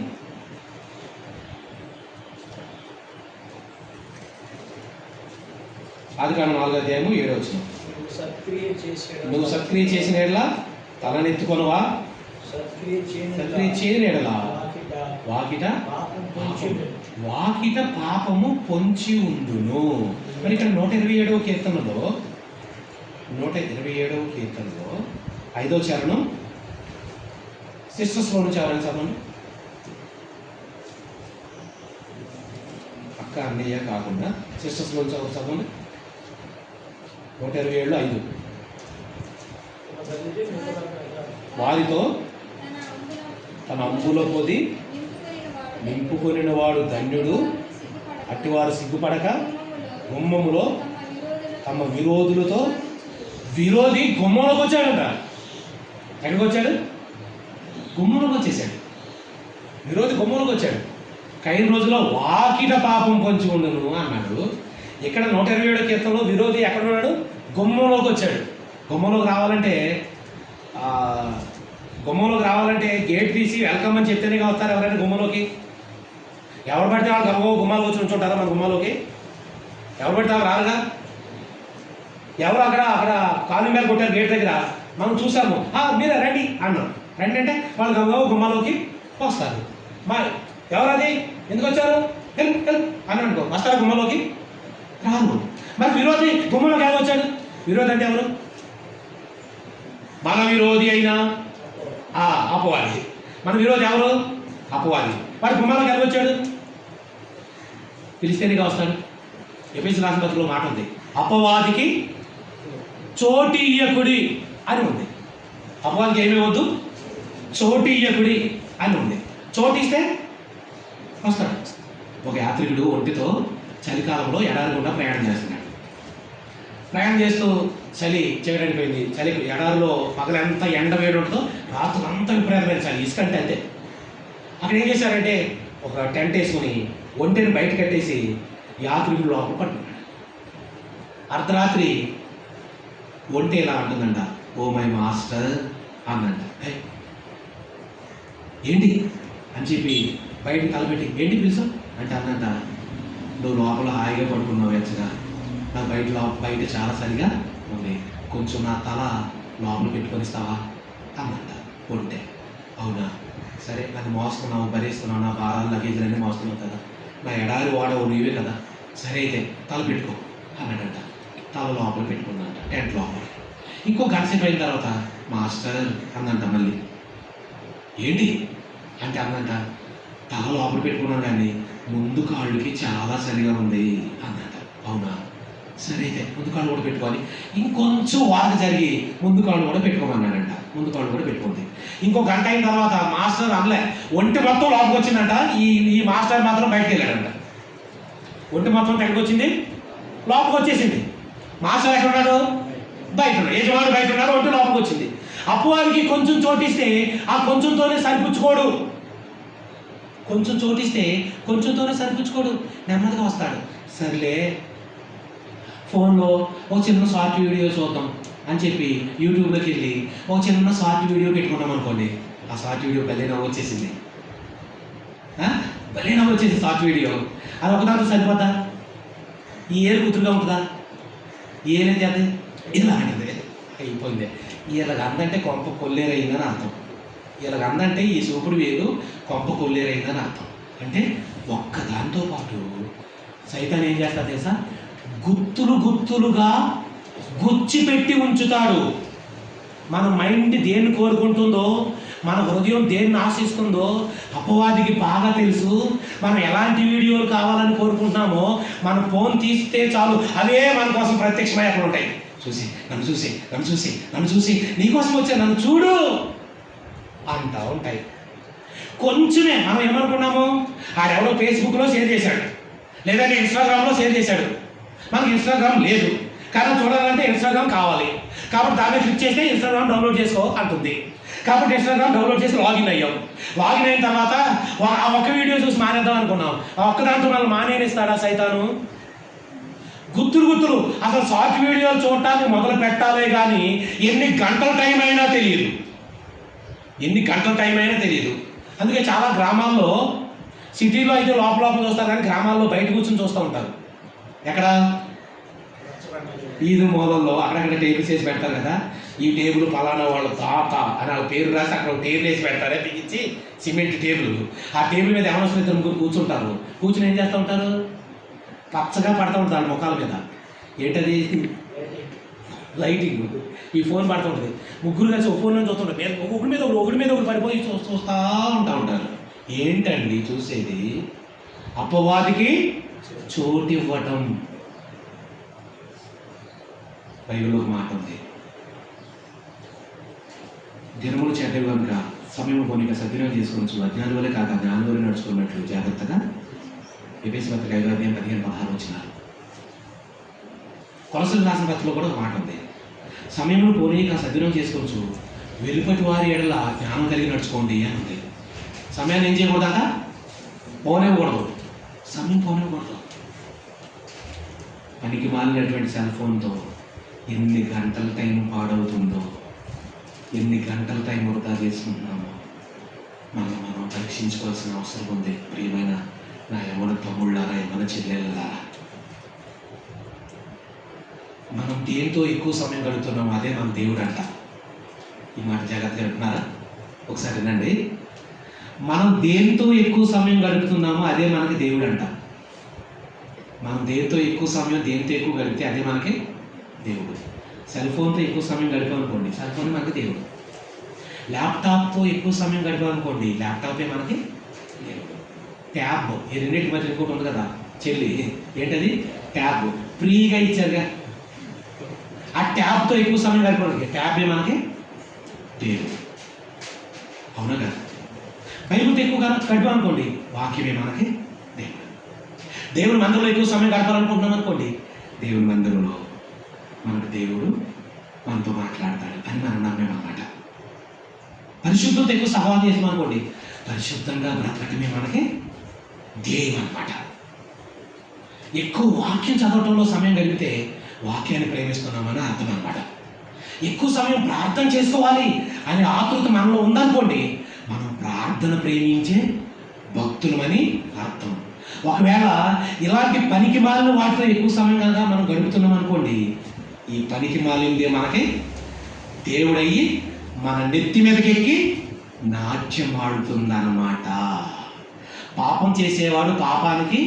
ఆదికాండం 4:7 నువ్వు సత్క్రియ చేసిన ఎడల తలనెత్తుకొనవా, సత్క్రియ చేయని ఎడల వాకిట పాపము పొంచి ఉండును. మరి ఇక్కడ 127వ కీర్తనలో 5వ చరణం సిస్టర్స్లో నుంచి ఎవరైనా చదవండి. అక్క అన్నయ్య కాకుండా సిస్టర్స్లో నుంచి ఎవరు చదవండి. 127:5 వారితో తన అంబులో పొది నింపుకొనిన వాడు ధన్యుడు, అట్టివారు సిగ్గుపడక గుమ్మములో తమ విరోధులతో. విరోధి గుమ్మంలోకి వచ్చాడంట. ఎక్కడికి వచ్చాడు? గుమ్మంలోకి వచ్చేసాడు. విరోధి గుమ్మంలోకి వచ్చాడు. కైన రోజులో వాకిట పాపం పొంచి ఉండును అన్నాడు. ఇక్కడ 127వ కీర్తనలో విరోధి ఎక్కడ ఉన్నాడు? గుమ్మంలోకి వచ్చాడు. గుమ్మంలోకి రావాలంటే గేట్ తీసి వెల్కమ్ అని చెప్తేనే వస్తారు ఎవరైనా గుమ్మంలోకి. ఎవరు పడితే వాళ్ళు గుమ్మాలు వచ్చి ఉంచుంటారా మన గుమ్మాలోకి? ఎవరు పడితే వాళ్ళు రారుగా. ఎవరు అక్కడ కాలు మీద కొట్టారు గేట్ దగ్గర, మనం చూసాము. మీరే రండి అన్నాం. రండి అంటే వాళ్ళు గుమ్మాలోకి వస్తారు. ఎవరది ఎందుకు వచ్చారు అని అనుకో, వస్తారా గుమ్మంలోకి? రాను. మరి విరోధి గుమ్మంలోకి ఎవరు వచ్చాడు? విరోధి అంటే ఎవరు? మన విరోధి అయినా అపవాది. మన విరోధి ఎవరు? అపవాది. వాడు గుమ్మంలోకి ఎవరు వచ్చాడు? పిలిస్తేనేగా వస్తాడు. ఎఫెసీయులకు రాసిన పత్రికలో మాట ఉంది, అపవాదికి చోటీయకుడి అని ఉంది. అపవాదికి ఏమేవద్దు? చోటీయకుడి అని ఉంది. చోటిస్తే వస్తాడు. ఒక యాత్రికుడు ఒంటితో చలికాలంలో ఎడారి గుండా ప్రయాణం చేస్తున్నాడు. ప్రయాణం చేస్తూ చలి చేయడానికి చలి ఎడారిలో పగలంతా ఎండ వేడి ఉంటుందో రాత్రి అంతా విపరీతమైన చలి, ఇసుకంటే అంతే. అక్కడ ఏం చేశారంటే ఒక టెంట్ వేసుకొని ఒంటిని బయట కట్టేసి యాత్రికుడు లోపల పట్టుకున్నాడు. అర్ధరాత్రి ఒంటి ఎలా అంటుందంట, ఓ మై మాస్టర్ అన్నంట. ఏంటి అని చెప్పి బయటకు తలపెట్టి ఏంటి పిలుసు అంటే అన్నంట, నువ్వు లోపల హాయిగా పడుకున్నావు వెచ్చగా, నాకు బయట చాలా సరిగా ఉంది, కొంచెం నా తల లోపల పెట్టుకొని ఇస్తావా అన్నంట. ఒంటే అవునా సరే, నన్ను మోస్తున్నావు, భరిస్తున్నావు, నా భారాలు లగేజ్లన్నీ మోస్తున్నావు కదా, నా ఎడారి వాడవు నీవే కదా, సరే అయితే తల పెట్టుకో అన్నాడంట. తల లోపల పెట్టుకుందంట టెంట్ లోపల. ఇంకో గంట సేపు అయిన తర్వాత మాస్టర్ అందంట. మళ్ళీ ఏంటి అంటే అందంట, తల లోపల పెట్టుకున్నాను కానీ ముందు కాళ్ళకి చాలా సరిగా ఉంది అన్నట. అవునా సరే అయితే ముందు కాళ్ళు కూడా పెట్టుకోవాలి. ఇంకొంచెం వారికి జరిగి ముందు కాళ్ళు కూడా పెట్టుకోమన్నాడంట. ముందు కాళ్ళు కూడా పెట్టుకుంది. ఇంకో గంట అయిన తర్వాత మాస్టర్ అనలే, ఒంటి మొత్తం లోపలికి వచ్చిందంట. ఈ మాస్టర్ మాత్రం బయటకు వెళ్ళాడంట. ఒంటి మొత్తం ఎక్కడికి వచ్చింది? లోపలికి వచ్చేసింది. మాస్టర్ ఎక్కడున్నాడు? బయట ఉన్నాడు. యజమానుడు బయట ఉన్నాడు, ఒంటి లోపలికి వచ్చింది. అపవాదికి కొంచెం చోటిస్తే ఆ కొంచెంతోనే సరిపుచ్చుకోడు. కొంచెం చోటిస్తే కొంచెంతోనే సరిపుచ్చుకోడు, నెమ్మదిగా వస్తాడు. సర్లే ఫోన్లో ఒక చిన్న షార్ట్ వీడియో చూద్దాం అని చెప్పి యూట్యూబ్లోకి వెళ్ళి ఒక చిన్న షార్ట్ వీడియో పెట్టుకున్నాం అనుకోండి. ఆ షార్ట్ వీడియో భలే నవ్వు వచ్చేసింది. భలే నవ్వు వచ్చేసింది షార్ట్ వీడియో. అది ఒకదాంతో సరిపోద్దా? ఈ ఏరు కుదురుగా ఉంటుందా? ఏరేం చేద్దాం ఇలా అంటది, అయిపోయింది. వీళ్ళకి అందంటే కొంప కొల్లేరైందని అర్థం. వీళ్ళకి అందంటే ఈ సూపుడు వేలు కొంప కొల్లేరైందని అర్థం. అంటే ఒక్క దాంతో పాటు సైతాన్ ఏం చేస్తా తెలుసా? గుత్తులుగా గుచ్చి పెట్టి ఉంచుతాడు. మన మైండ్ దేన్ని కోరుకుంటుందో, మన హృదయం దేన్ని ఆశిస్తుందో అపవాదికి బాగా తెలుసు. మనం ఎలాంటి వీడియోలు కావాలని కోరుకుంటున్నామో మన ఫోన్ తీస్తే చాలు అవే మన కోసం ప్రత్యక్షమై అక్కడ ఉంటాయి. నన్ను చూసి నీకోసం వచ్చా, నన్ను చూడు అంటా ఉంటాయి. కొంచెమే మనం ఏమనుకున్నాము, ఆడెవడో ఫేస్బుక్లో షేర్ చేశాడు, లేదంటే ఇన్స్టాగ్రామ్లో షేర్ చేశాడు. మనకి ఇన్స్టాగ్రామ్ లేదు కానీ చూడాలంటే ఇన్స్టాగ్రామ్ కావాలి, కాబట్టి దాన్ని క్లిక్ చేస్తే ఇన్స్టాగ్రామ్ డౌన్లోడ్ చేసుకో అంటుంది. కాబట్టి ఇన్స్టాగ్రామ్ డౌన్లోడ్ చేసి లాగిన్ అయ్యాం. లాగిన్ అయిన తర్వాత ఆ ఒక్క వీడియో చూసి మానేద్దాం అనుకున్నాం. ఆ ఒక్కదాంతో మనం మానేనిస్తాడా సైతాను? గుత్తులు అసలు షార్ట్ వీడియోలు చూడటానికి మొదలు పెట్టాలే కానీ ఎన్ని గంటల టైం అయినా తెలియదు. అందుకే చాలా గ్రామాల్లో, సిటీలో అయితే లోపల చూస్తారు కానీ గ్రామాల్లో బయట కూర్చొని చూస్తూ ఉంటారు. ఎక్కడ? ఈదు మూలల్లో అక్కడక్కడ టేబుల్స్ వేసి పెడతారు కదా, ఈ టేబుల్ ఫలానా వాళ్ళ తాత అని వాళ్ళ పేరు రాసి అక్కడ టేబుల్ వేసి పెడతారే బిగించి, సిమెంట్ టేబుల్. ఆ టేబుల్ మీద ఎవరో ఇద్దరు ముగ్గురు కూర్చుంటారు. కూర్చుని ఏం చేస్తూ ఉంటారు? పచ్చగా పడుతూ ఉంటారు వాళ్ళ ముఖాల మీద. ఏంటది? లైటింగ్. ఈ ఫోన్ పడుతూ ఉంటుంది. ముగ్గురు కలిసి ఒక ఫోన్ చూస్తుంటారు. ఒకటి మీద ఒకటి పడిపోయి చూస్తూ ఉంటారు. ఏంటండి చూసేది? అపవాదికి చోటు ఇవ్వటం. బైబిల్లో ఒక మాట ఉంది, దినములు చెడ్డవి కనుక సమయం పోనీక సద్వినియోగం చేసుకోవచ్చు, అజ్ఞానం వల్లే కాక జ్ఞానం వల్లే నడుచుకున్నట్లు జాగ్రత్తగా. ఎఫెసీ పత్రిక 5:15-16 వచ్చినారు. కొలసలు రాసిన పత్రికలో కూడా ఒక మాట ఉంది, సమయంలో పోనీక సద్వినియోగం చేసుకోవచ్చు, వెలుపటి వారి ఎడల జ్ఞానం కలిగి నడుచుకోండి అని ఉంది. సమయాన్ని ఏం చేయకూడదట? పోనివ్వకూడదు. సమయం పోనివ్వకూడదు. పనికి మాలినటువంటి సెల్ ఫోన్తో ఎన్ని గంటల టైం పాడవుతుందో, ఎన్ని గంటల టైం వృధా చేసుకుంటున్నామో మనం పరీక్షించుకోవాల్సిన అవసరం ఉంది. ప్రియమైన నా యవ్వన తమ్ముళ్ళారా, యవ్వన చెల్లెళ్ళారా, మనం దేంతో ఎక్కువ సమయం గడుపుతున్నామో అదే మన దేవుడు అంట. ఈ మాట జాగ్రత్తగా వింటున్నారా? ఒకసారి వినండి. మనం దేంతో ఎక్కువ సమయం గడుపుతున్నామో అదే మనకి దేవుడు అంట. మనం దేంతో ఎక్కువ సమయం దేంతో ఎక్కువ గడిపితే అదే మనకి దేవుడు. సెల్ ఫోన్తో ఎక్కువ సమయం గడిపామనుకోండి, సెల్ ఫోన్ మనకి దేవుడు. ల్యాప్టాప్తో ఎక్కువ సమయం గడిపామనుకోండి, ల్యాప్టాపే మనకి దేవుడు. ట్యాబ్, ఈ రెండింటి మధ్య ఇంకోటి ఉంది కదా చెల్లి, ఏంటది? ట్యాబ్. ఫ్రీగా ఇచ్చారుగా, ఆ ట్యాబ్తో ఎక్కువ సమయం గడిపాలి, ట్యాబే మనకి దేవుడు. అవునా కదా? బైబిల్తో ఎక్కువ గడిపామనుకోండి, వాక్యమే మనకి దేవుడు. దేవుని మందిరంలో ఎక్కువ సమయం గడపాలనుకుంటున్నాం అనుకోండి, దేవుని మందిరంలో మనకు దేవుడు మనతో మాట్లాడతాడు అని మనం నమ్మేమన్నమాట. పరిశుద్ధంతో ఎక్కువ సహవాసం చేసాం అనుకోండి, పరిశుద్ధంగా బ్రతకటమే మనకి ధ్యేయం అన్నమాట. ఎక్కువ వాక్యం చదవటంలో సమయం గడిపితే వాక్యాన్ని ప్రేమిస్తున్నామని అర్థం అన్నమాట. ఎక్కువ సమయం ప్రార్థన చేసుకోవాలి అనే ఆతృత మనలో ఉందనుకోండి, మనం ప్రార్థన ప్రేమించే భక్తులమని అర్థం. ఒకవేళ ఇలాంటి పనికి మాలిన వాటిలో ఎక్కువ సమయం కనుక మనం గడుపుతున్నాం అనుకోండి, ఈ పనికి మాలిందే మనకి దేవుడయ్యి మన నెత్తి మీదకి ఎక్కి నాట్యం ఆడుతుందన్నమాట. పాపం చేసేవాడు పాపానికి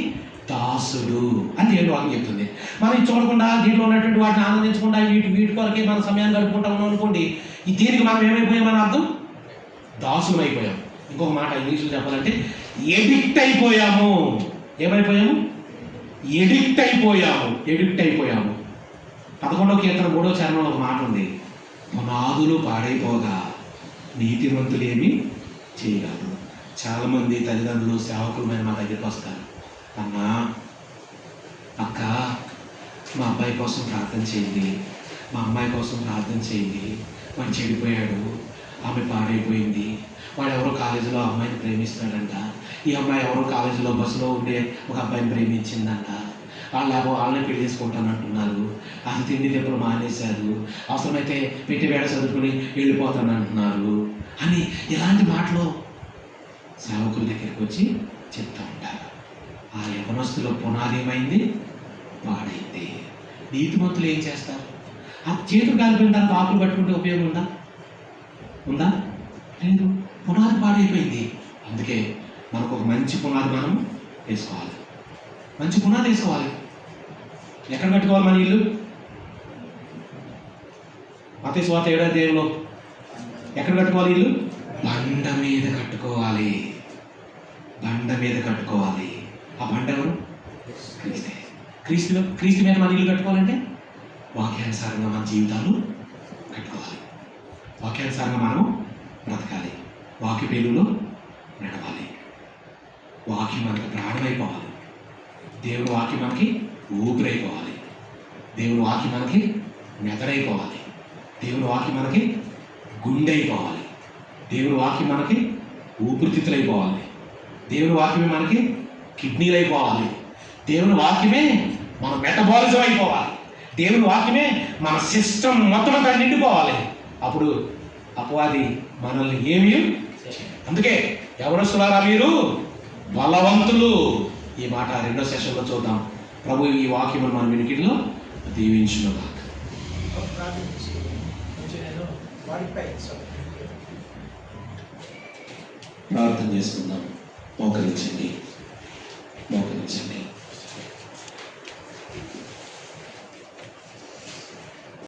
దాసుడు అని దేవుడు వాక్యం చెప్తుంది. మనం చూడకుండా దీంట్లో ఉన్నటువంటి వాటిని ఆనందించకుండా వీటి కొరకే మన సమయాన్ని గడుపుకుంటా ఉన్నాం అనుకోండి, ఈ దీనికి మనం ఏమైపోయామని అర్థం? దాసులం అయిపోయాం. ఇంకొక మాట ఇంగ్లీష్లో చెప్పాలంటే ఎడిక్ట్ అయిపోయాము. ఏమైపోయాము? ఎడిక్ట్ అయిపోయాము. 11వ కీర్తన 3వ చరణంలో ఒక మాట ఉంది, పునాదులు పాడైపోగా నీతివంతులు ఏమి చేయగలరు. చాలామంది తల్లిదండ్రులు సేవకులమైన మా దగ్గరికి వస్తారు, అన్నా అక్క మా అబ్బాయి కోసం ప్రార్థన చేయండి, మా అమ్మాయి కోసం ప్రార్థన చేయండి, వాడు చెడిపోయాడు, ఆమె పాడైపోయింది, వాడు ఎవరో కాలేజీలో అమ్మాయిని ప్రేమిస్తాడంట, ఈ అమ్మాయి ఎవరో కాలేజీలో బస్సులో ఉండే ఒక అబ్బాయిని ప్రేమించిందంట, వాళ్ళని పెళ్లి చేసుకుంటానంటున్నారు, అది తిండి దెబ్బలు మానేశారు, అవసరమైతే పెట్టి వేడ చదువుకుని వెళ్ళిపోతానంటున్నారు అని ఇలాంటి మాటలు సేవకుల దగ్గరికి వచ్చి చెప్తూ ఉంటారు. ఆ యవనస్తుల పునాది ఏమైంది? పాడైంది. నీతిమంతులు ఏం చేస్తారు? ఆ చేతులు కాలిపోయిన తర్వాత ఆకులు పట్టుకుంటే ఉపయోగం ఉందా? లేదు. పునాది పాడైపోయింది. అందుకే మనకు ఒక మంచి పునాది మనం వేసుకోవాలి. మంచి పునాది వేసుకోవాలి. ఎక్కడ కట్టుకోవాలి మన ఇల్లు? మత్తయి సువార్త 7వ అధ్యాయంలో ఎక్కడ కట్టుకోవాలి ఇల్లు? బండ మీద కట్టుకోవాలి. బండ మీద కట్టుకోవాలి. ఆ బండ ఎవరు? క్రీస్తే. క్రీస్తు మీద మన ఇల్లు కట్టుకోవాలంటే వాక్యానుసారంగా మన జీవితాలు కట్టుకోవాలి. వాక్యానుసారంగా మనం బ్రతకాలి. వాక్య పేలులో నడవాలి. వాక్యం మనకి ప్రాణమైపోవాలి. దేవుని వాక్యం మనకి ఊపిరైపోవాలి. దేవుని వాక్యం మనకి మెదడైపోవాలి. దేవుని వాక్యం మనకి గుండె అయిపోవాలి. దేవుని వాక్యం మనకి ఊపిరితిత్తులు అయిపోవాలి. దేవుని వాక్యమే మనకి కిడ్నీలు అయిపోవాలి. దేవుని వాక్యమే మన మెటబాలిజం అయిపోవాలి. దేవుని వాక్యమే మన సిస్టమ్ మొత్తం అంతా నిండిపోవాలి. అప్పుడు అపవాది మనల్ని ఏమీ. అందుకే యవనస్తులారా మీరు బలవంతులు. ఈ మాట 2వ సెషన్లో చూద్దాం. ప్రభు ఈ వాక్యమును మన వినికిడిలో దీవించును గాక. ప్రార్థన చేసుకుని కొంచెం నేను వాడిపై ప్రార్థన చేసుకుందాం. మోకరించండి.